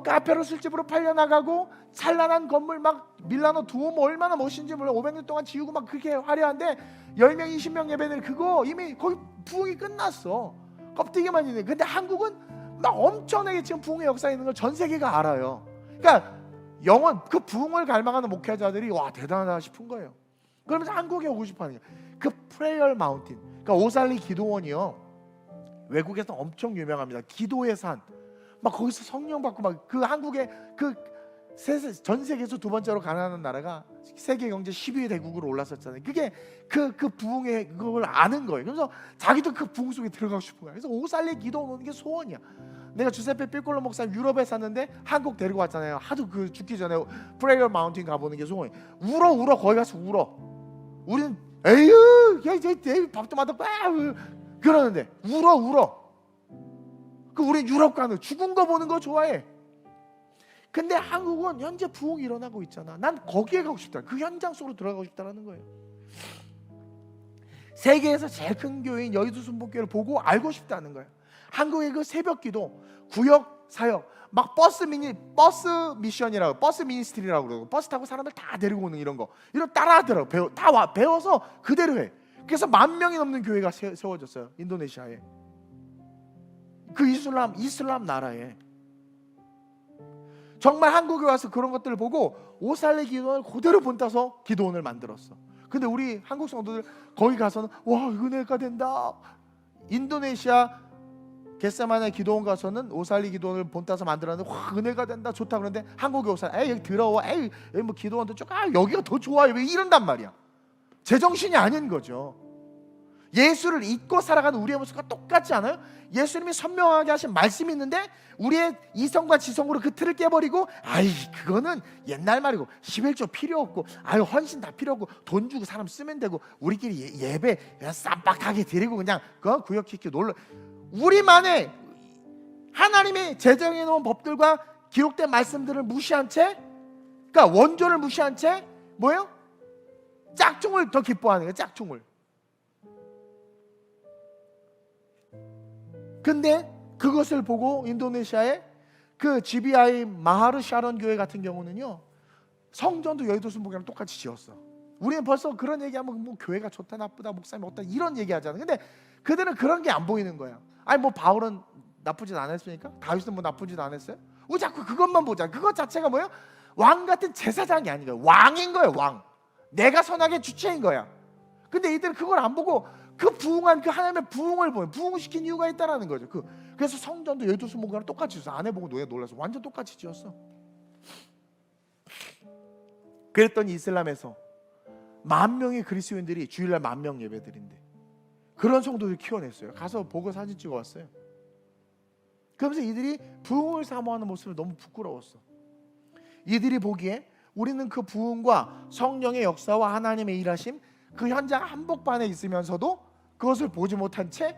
카페로 술집으로 팔려나가고 찬란한 건물 막 밀라노 두오모 얼마나 멋있는지 몰라. 500년 동안 지우고 막 그렇게 화려한데 10명 20명 예배들 그거 이미 거기 부흥이 끝났어. 껍데기만 있네. 근데 한국은 막 엄청나게 지금 부흥의 역사에 있는 걸 전 세계가 알아요. 그러니까 영원 그 부흥을 갈망하는 목회자들이 와 대단하다 싶은 거예요. 그러면서 한국에 오고 싶어하는 거예요. 그 프레이얼 마운틴, 그러니까 오살리 기도원이요. 외국에서 엄청 유명합니다. 기도의 산. 막 거기서 성령 받고 막 그 한국의 그 전 세계에서 두 번째로 가난한 나라가 세계 경제 10위 대국으로 올랐었잖아요. 그게 그 부흥의 그걸 아는 거예요. 그래서 자기도 그 부흥 속에 들어가고 싶은 거야. 그래서 오살리 기도원 오는 게 소원이야. 내가 주세페 삐콜로 목사 유럽에 샀는데 한국 데리고 왔잖아요. 하도 그 죽기 전에 프레이얼 마운틴 가보는 게 소원이야. 울어 거기 가서 울어. 우리는 에휴 야 밥도 맛없고 그러는데 울어. 그 우리 유럽 가는 죽은 거 보는 거 좋아해. 근데 한국은 현재 부흥이 일어나고 있잖아. 난 거기에 가고 싶다. 그 현장 속으로 들어가고 싶다라는 거예요. 세계에서 제일 큰 교회인 여의도 순복교회를 보고 알고 싶다는 거예요. 한국의 그 새벽기도, 구역 사역, 막 버스 미션이라고, 버스 미니스트리라고 그러고, 버스 타고 사람들 다 데리고 오는 이런 거, 이런 따라하더라고. 배워서 그대로 해. 그래서 10,000명이 넘는 교회가 세워졌어요. 인도네시아에. 그 이슬람 나라에. 정말 한국에 와서 그런 것들을 보고 오살리 기도원을 그대로 본따서 기도원을 만들었어. 근데 우리 한국 성도들 거기 가서는 와 은혜가 된다. 인도네시아 겟세마네 기도원 가서는 오살리 기도원을 본따서 만들었는데 와 은혜가 된다 좋다. 그런데 한국에 오살리 여기 더러워. 여기 뭐 기도원도 여기가 더 좋아요. 왜 이런단 말이야. 제정신이 아닌 거죠. 예수를 잊고 살아가는 우리의 모습과 똑같지 않아요? 예수님이 선명하게 하신 말씀이 있는데 우리의 이성과 지성으로 그 틀을 깨버리고 그거는 옛날 말이고 11조 필요 없고 헌신 다 필요 없고 돈 주고 사람 쓰면 되고 우리끼리 예배 그냥 쌈박하게 드리고 그냥 구역지켜 놀러. 우리만의 하나님이 제정해 놓은 법들과 기록된 말씀들을 무시한 채, 그러니까 원조를 무시한 채 뭐예요? 짝퉁을 더 기뻐하는 거예요. 짝퉁을. 근데 그것을 보고 인도네시아의 그 GBI 마하르 샤론 교회 같은 경우는요, 성전도 여의도 순복이랑 똑같이 지었어. 우리는 벌써 그런 얘기하면 뭐 교회가 좋다 나쁘다 목사님 어떠다 이런 얘기하잖아. 근데 그들은 그런 게 안 보이는 거야. 뭐 바울은 나쁘진 않았습니까? 다윗은 뭐 나쁘진 않았어요? 왜 자꾸 그것만 보자. 그것 자체가 뭐예요? 왕 같은 제사장이 아닌 거예요. 왕인 거예요. 왕. 내가 선하게 주체인 거야. 근데 이들은 그걸 안 보고 그 부흥한 그 하나님의 부흥을 보여. 부흥시킨 이유가 있다라는 거죠. 그래서 성전도 여의도 순복이랑 똑같이 지었어. 안 해보고 놀라서 완전 똑같이 지었어. 그랬더니 이슬람에서 10,000명의 그리스도인들이 주일날 10,000명 예배드린대. 그런 성도들 키워냈어요. 가서 보고 사진 찍어왔어요. 그러면서 이들이 부흥을 사모하는 모습을 너무 부끄러웠어. 이들이 보기에 우리는 그 부흥과 성령의 역사와 하나님의 일하심 그 현장 한복판에 있으면서도 그것을 보지 못한 채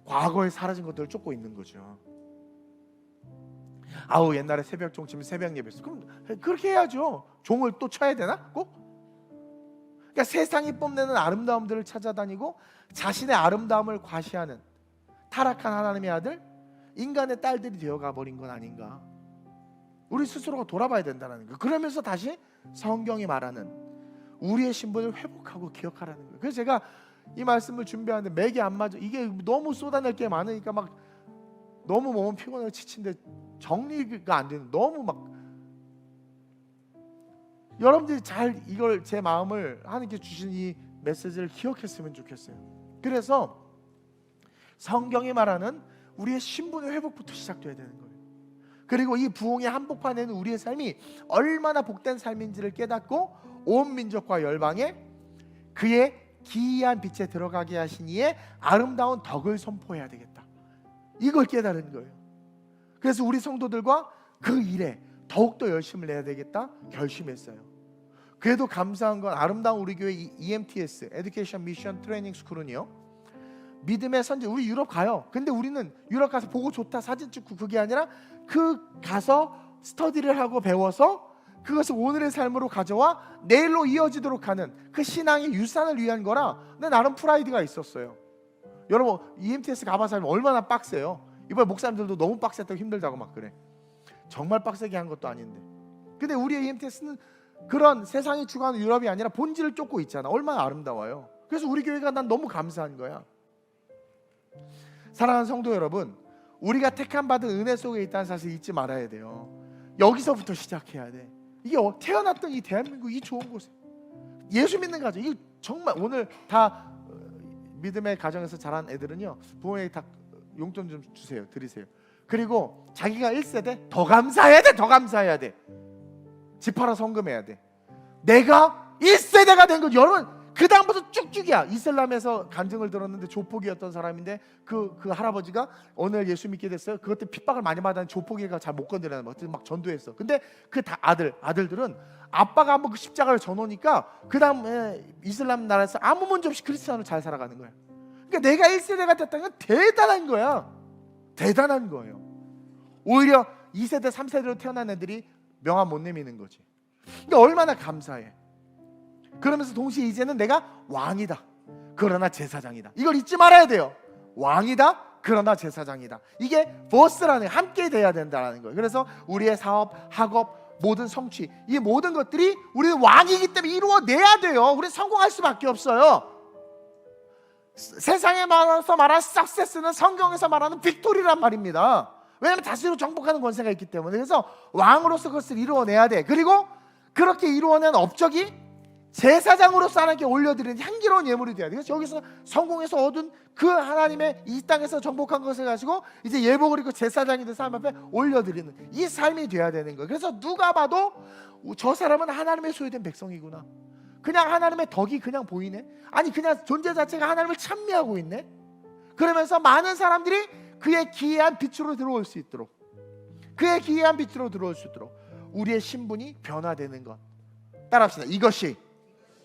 과거에 사라진 것들을 쫓고 있는 거죠. 옛날에 새벽 종치면 새벽 예배했어. 그럼 그렇게 해야죠. 종을 또 쳐야 되나? 꼭? 그러니까 세상이 뽐내는 아름다움들을 찾아다니고 자신의 아름다움을 과시하는 타락한 하나님의 아들, 인간의 딸들이 되어가 버린 건 아닌가. 우리 스스로가 돌아봐야 된다는 거예요. 그러면서 다시 성경이 말하는 우리의 신분을 회복하고 기억하라는 거예요. 그래서 제가 이 말씀을 준비하는데 맥이 안 맞아. 이게 너무 쏟아낼 게 많으니까 막 너무 몸은 피곤하고 지친데 정리가 안 되는, 너무 막 여러분들이 잘 이걸 제 마음을 하나님께 주신 이 메시지를 기억했으면 좋겠어요. 그래서 성경이 말하는 우리의 신분의 회복부터 시작돼야 되는 거예요. 그리고 이 부흥의 한복판에는 우리의 삶이 얼마나 복된 삶인지를 깨닫고 온 민족과 열방에 그의 기이한 빛에 들어가게 하신 이의 아름다운 덕을 선포해야 되겠다. 이걸 깨달은 거예요. 그래서 우리 성도들과 그 일에 더욱더 열심을 내야 되겠다 결심했어요. 그래도 감사한 건 아름다운 우리 교회 EMTS 에듀케이션 미션 트레이닝 스쿨은요, 믿음의 선지, 우리 유럽 가요. 근데 우리는 유럽 가서 보고 좋다 사진 찍고 그게 아니라 그 가서 스터디를 하고 배워서 그것을 오늘의 삶으로 가져와 내일로 이어지도록 하는 그 신앙의 유산을 위한 거라 내 나름 프라이드가 있었어요. 여러분 EMTS 가봐서 알면 얼마나 빡세요. 이번에 목사님들도 너무 빡셌다고 힘들다고 막 그래. 정말 빡세게 한 것도 아닌데. 근데 우리의 EMTS는 그런 세상이 추구하는 유럽이 아니라 본질을 쫓고 있잖아. 얼마나 아름다워요. 그래서 우리 교회가 난 너무 감사한 거야. 사랑하는 성도 여러분, 우리가 택함 받은 은혜 속에 있다는 사실 잊지 말아야 돼요. 여기서부터 시작해야 돼. 이게 태어났던 이 대한민국 이 좋은 곳에 예수 믿는 가정, 이거 정말 오늘 다 믿음의 가정에서 자란 애들은요, 부모에게 다 용돈 좀 주세요. 드리세요. 그리고 자기가 1세대 더 감사해야 돼. 더 감사해야 돼. 집 팔아 성금해야 돼. 내가 1세대가 된 거. 여러분 그 다음부터 쭉쭉이야. 이슬람에서 간증을 들었는데 조폭이었던 사람인데 그 할아버지가 어느 날 예수 믿게 됐어요. 그것 때문에 핍박을 많이 받았는데 조폭이가 잘 못 건드리는 막 전도했어. 근데 그 아들들은 아빠가 한번 그 십자가를 져놓으니까 그 다음에 이슬람 나라에서 아무 문제 없이 크리스천으로 잘 살아가는 거야. 그러니까 내가 1세대가 됐다는 건 대단한 거야. 대단한 거예요. 오히려 2세대 3세대로 태어난 애들이 명함 못 내미는 거지. 그러니까 얼마나 감사해. 그러면서 동시에 이제는 내가 왕이다. 그러나 제사장이다. 이걸 잊지 말아야 돼요. 왕이다. 그러나 제사장이다. 이게 보스라는, 함께 돼야 된다는 거예요. 그래서 우리의 사업, 학업, 모든 성취, 이 모든 것들이 우리는 왕이기 때문에 이루어내야 돼요. 우리는 성공할 수밖에 없어요. 세상에 말해서 말하는 석세스는 성경에서 말하는 빅토리란 말입니다. 왜냐하면 다스리고 정복하는 권세가 있기 때문에. 그래서 왕으로서 그것을 이루어내야 돼. 그리고 그렇게 이루어낸 업적이 제사장으로서 하나님께 올려드리는 향기로운 예물이 돼야 돼. 그래서 여기서 성공해서 얻은 그 하나님의 이 땅에서 정복한 것을 가지고 이제 예복을 입고 제사장이 돼서 하나님 앞에 올려드리는 이 삶이 돼야 되는 거예요. 그래서 누가 봐도 저 사람은 하나님의 소유된 백성이구나. 그냥 하나님의 덕이 그냥 보이네. 아니 그냥 존재 자체가 하나님을 찬미하고 있네. 그러면서 많은 사람들이 그의 기이한 빛으로 들어올 수 있도록, 그의 기이한 빛으로 들어올 수 있도록 우리의 신분이 변화되는 것. 따라합시다. 이것이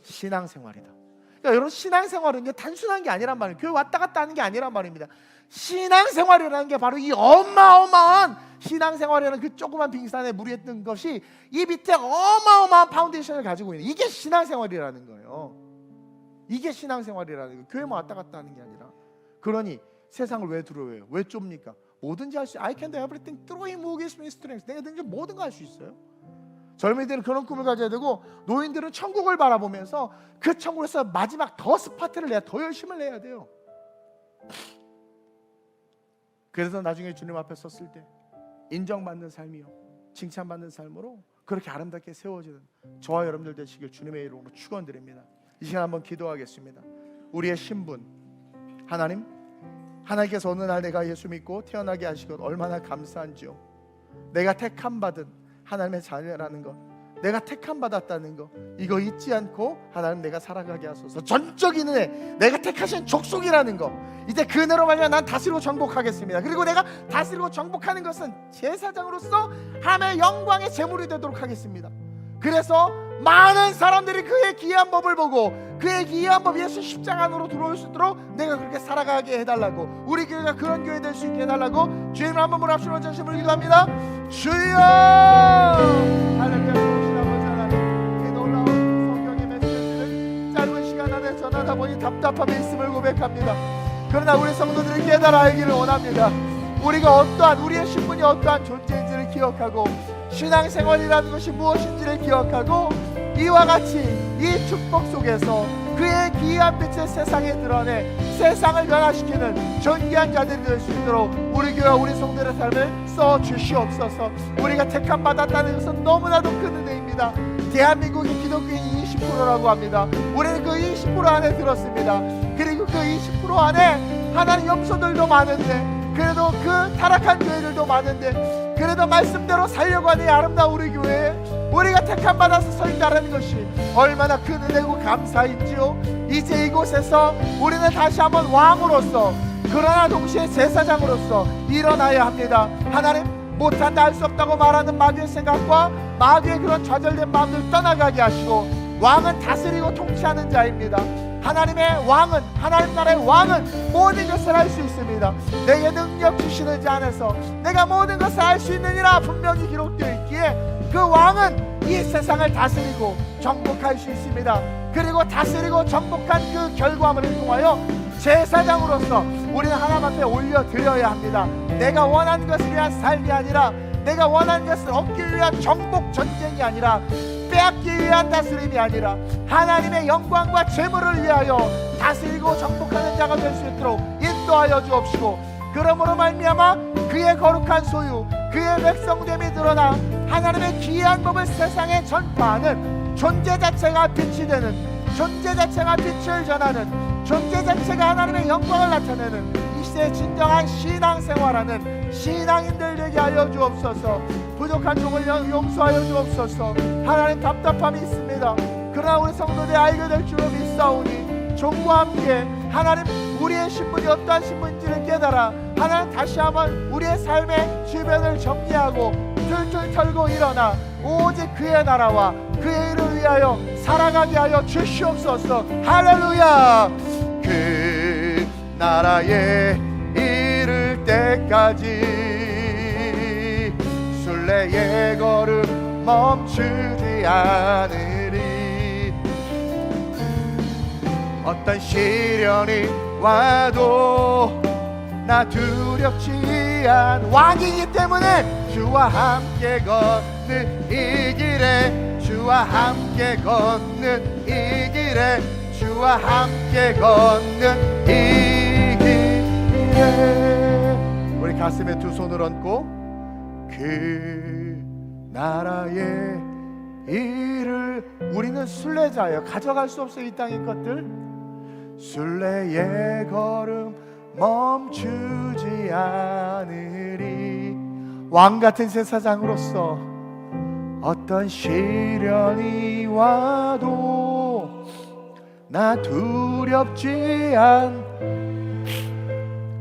신앙생활이다. 그러니까 여러분 신앙생활은 단순한 게 아니란 말이에요. 교회 왔다 갔다 하는 게 아니란 말입니다. 신앙생활이라는 게 바로 이 어마어마한 신앙생활이라는 그 조그만 빙산에 물이 뜬 것이 이 밑에 어마어마한 파운데이션을 가지고 있는, 이게 신앙생활이라는 거예요. 이게 신앙생활이라는 거예요. 교회만 왔다 갔다 하는 게 아니라. 그러니 세상을 왜 두려워해요? 왜 좁니까? 뭐든지 할 수 있어요. I can do everything through him who gives me strength. 내가 모든 거 할 수 있어요. 젊은이들은 그런 꿈을 가져야 되고, 노인들은 천국을 바라보면서 그 천국에서 마지막 더 스파트를 내야, 더 열심을 내야 돼요. 그래서 나중에 주님 앞에 섰을 때 인정받는 삶이요, 칭찬받는 삶으로 그렇게 아름답게 세워지는 저와 여러분들 되시길 주님의 이름으로 축원드립니다. 이 시간 한번 기도하겠습니다. 우리의 신분, 하나님께서 어느 날 내가 예수 믿고 태어나게 하시고 얼마나 감사한지요. 내가 택함 받은 하나님의 자녀라는 것, 내가 택함 받았다는 것, 이거 잊지 않고 하나님 내가 살아가게 하소서. 전적인 은혜, 내가 택하신 족속이라는 것, 이제 그 은혜로 말미암아 난 다스리고 정복하겠습니다. 그리고 내가 다스리고 정복하는 것은 제사장으로서 하나님의 영광의 제물이 되도록 하겠습니다. 그래서 많은 사람들이 그의 기이한 법을 보고 그의 기이한 법, 예수 십자가 안으로 들어올 수 있도록 내가 그렇게 살아가게 해달라고, 우리 교회가 그런 교회 될 수 있게 해달라고 주님을 한번 물합시다. 전심으로 기도합니다. 주여! 할렐루야. 좋으신 아버지 하나님, 이 놀라운 성경의 메시지를 짧은 시간 안에 전하다 보니 답답함이 있음을 고백합니다. 그러나 우리 성도들이 깨달아 알기를 원합니다. 우리가 어떠한, 우리의 신분이 어떠한 존재인지를 기억하고 신앙생활이라는 것이 무엇인지를 기억하고 이와 같이 이 축복 속에서 그의 기이한 빛을 세상에 드러내 세상을 변화시키는 존귀한 자들이 될 수 있도록 우리 교회와 우리 성도들의 삶을 써주시옵소서. 우리가 택함 받았다는 것은 너무나도 큰 은혜입니다. 대한민국의 기독교인이 20%라고 합니다. 우리는 그 20% 안에 들었습니다. 그리고 그 20% 안에 하나님 염소들도 많은데, 그래도 그 타락한 교회들도 많은데, 그래도 말씀대로 살려고 하는 이 아름다운 우리 교회에 우리가 택함 받아서 서 있다는 것이 얼마나 큰 은혜고 감사인지요. 이제 이곳에서 우리는 다시 한번 왕으로서, 그러나 동시에 제사장으로서 일어나야 합니다. 하나님, 못한다, 할 수 없다고 말하는 마귀의 생각과 마귀의 그런 좌절된 마음을 떠나가게 하시고, 왕은 다스리고 통치하는 자입니다. 하나님의 왕은, 하나님 나라의 왕은 모든 것을 할 수 있습니다. 내게 능력 주시는 자 안에서 내가 모든 것을 할 수 있느니라 분명히 기록되어 있기에 그 왕은 이 세상을 다스리고 정복할 수 있습니다. 그리고 다스리고 정복한 그 결과물을 통하여 제사장으로서 우리는 하나님 앞에 올려드려야 합니다. 내가 원하는 것을 위한 삶이 아니라, 내가 원하는 것을 얻기 위한 정복 전쟁이 아니라, 빼앗기 위한 다스림이 아니라 하나님의 영광과 재물을 위하여 다스리고 정복하는 자가 될 수 있도록 인도하여 주옵시고, 그러므로 말미암아 그의 거룩한 소유, 그의 백성됨이 드러나 하나님의 기이한 법을 세상에 전파하는 존재 자체가 빛이 되는, 존재 자체가 빛을 전하는, 존재 자체가 하나님의 영광을 나타내는 이 시대의 진정한 신앙생활하는 신앙인들 되게 하여 주옵소서. 부족한 종을 용서하여 주옵소서. 하나님, 답답함이 있습니다. 그러나 우리 성도들이 알게 될 줄로 믿사오니 종과 함께 하나님, 우리의 신분이 어떠한 신분인지를 깨달아 하나님 다시 한번 우리의 삶의 주변을 정리하고 툴툴 털고 일어나 오직 그의 나라와 그의 일을 위하여 살아가게 하여 주시옵소서. 할렐루야. 그 나라에 이를 때까지 순례의 걸음 멈추지 않으리. 어떤 시련이 와도 나 두렵지 않, 왕이기 때문에 주와 함께 걷는 이 길에, 주와 함께 걷는 이 길에, 주와 함께 걷는 이 길에. 우리 가슴에 두 손을 얹고 그 나라의 일을, 우리는 순례자예요. 가져갈 수 없어 이 땅의 것들. 순례의 걸음 멈추지 않으리. 왕같은 제사장으로서 어떤 시련이 와도 나 두렵지 않,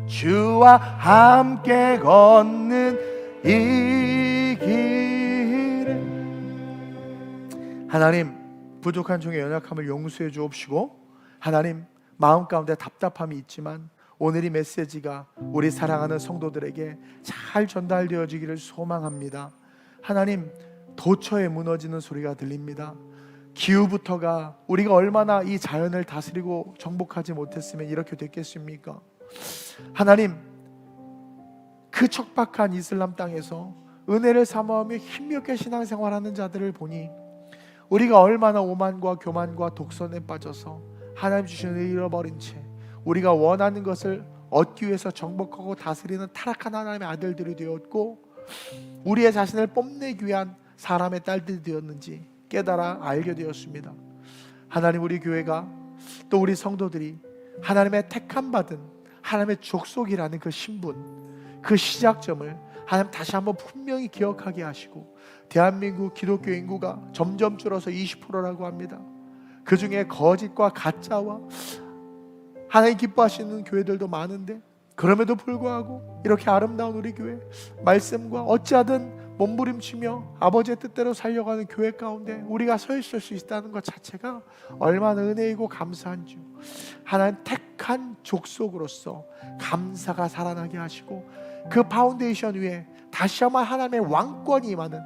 주와 함께 걷는 이 길에. 하나님, 부족한 종의 연약함을 용서해 주옵시고, 하나님, 마음 가운데 답답함이 있지만 오늘 이 메시지가 우리 사랑하는 성도들에게 잘 전달되어지기를 소망합니다. 하나님, 도처에 무너지는 소리가 들립니다. 기후부터가 우리가 얼마나 이 자연을 다스리고 정복하지 못했으면 이렇게 됐겠습니까? 하나님, 그 척박한 이슬람 땅에서 은혜를 사모하며 힘겹게 신앙생활하는 자들을 보니 우리가 얼마나 오만과 교만과 독선에 빠져서 하나님 주신 은혜를 잃어버린 채 우리가 원하는 것을 얻기 위해서 정복하고 다스리는 타락한 하나님의 아들들이 되었고, 우리의 자신을 뽐내기 위한 사람의 딸들이 되었는지 깨달아 알게 되었습니다. 하나님, 우리 교회가 또 우리 성도들이 하나님의 택함 받은 하나님의 족속이라는 그 신분, 그 시작점을 하나님 다시 한번 분명히 기억하게 하시고, 대한민국 기독교 인구가 점점 줄어서 20%라고 합니다. 그 중에 거짓과 가짜와 하나님 기뻐하시는 교회들도 많은데, 그럼에도 불구하고 이렇게 아름다운 우리 교회 말씀과 어찌하든 몸부림치며 아버지의 뜻대로 살려가는 교회 가운데 우리가 서 있을 수 있다는 것 자체가 얼마나 은혜이고 감사한 줄, 하나님 택한 족속으로서 감사가 살아나게 하시고, 그 파운데이션 위에 다시 한번 하나님의 왕권이 임하는,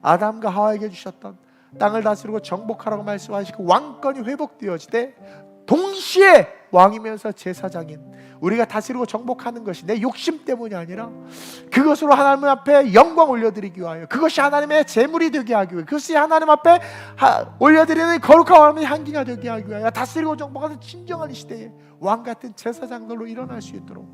아담과 하와에게 주셨던 땅을 다스리고 정복하라고 말씀하시고 왕권이 회복되어지되, 동시에 왕이면서 제사장인 우리가 다스리고 정복하는 것이 내 욕심 때문이 아니라 그것으로 하나님 앞에 영광 올려드리기 위하여, 그것이 하나님의 재물이 되게 하기 위하여, 그것이 하나님 앞에 올려드리는 거룩한 하나님의 향기가 되게 하기 위하여 다스리고 정복하는 진정한 이 시대에 왕같은 제사장들로 일어날 수 있도록,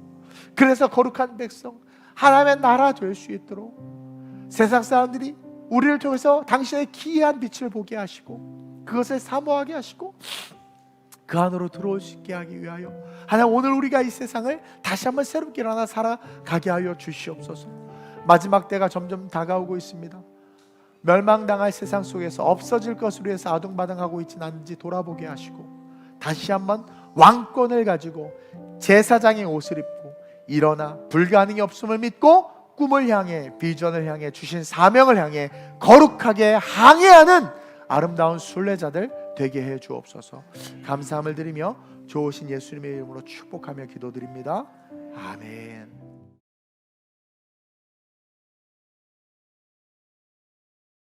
그래서 거룩한 백성 하나님의 나라 될 수 있도록 세상 사람들이 우리를 통해서 당신의 기이한 빛을 보게 하시고 그것을 사모하게 하시고 그 안으로 들어올 수 있게 하기 위하여 하나님, 오늘 우리가 이 세상을 다시 한번 새롭게 일어나 살아가게 하여 주시옵소서. 마지막 때가 점점 다가오고 있습니다. 멸망당할 세상 속에서 없어질 것으로 해서 아둥바둥하고 있지는 않은지 돌아보게 하시고, 다시 한번 왕권을 가지고 제사장의 옷을 입고 일어나 불가능이 없음을 믿고 꿈을 향해, 비전을 향해, 주신 사명을 향해 거룩하게 항해하는 아름다운 순례자들 되게 해 주옵소서. 감사함을 드리며 좋으신 예수님의 이름으로 축복하며 기도드립니다. 아멘.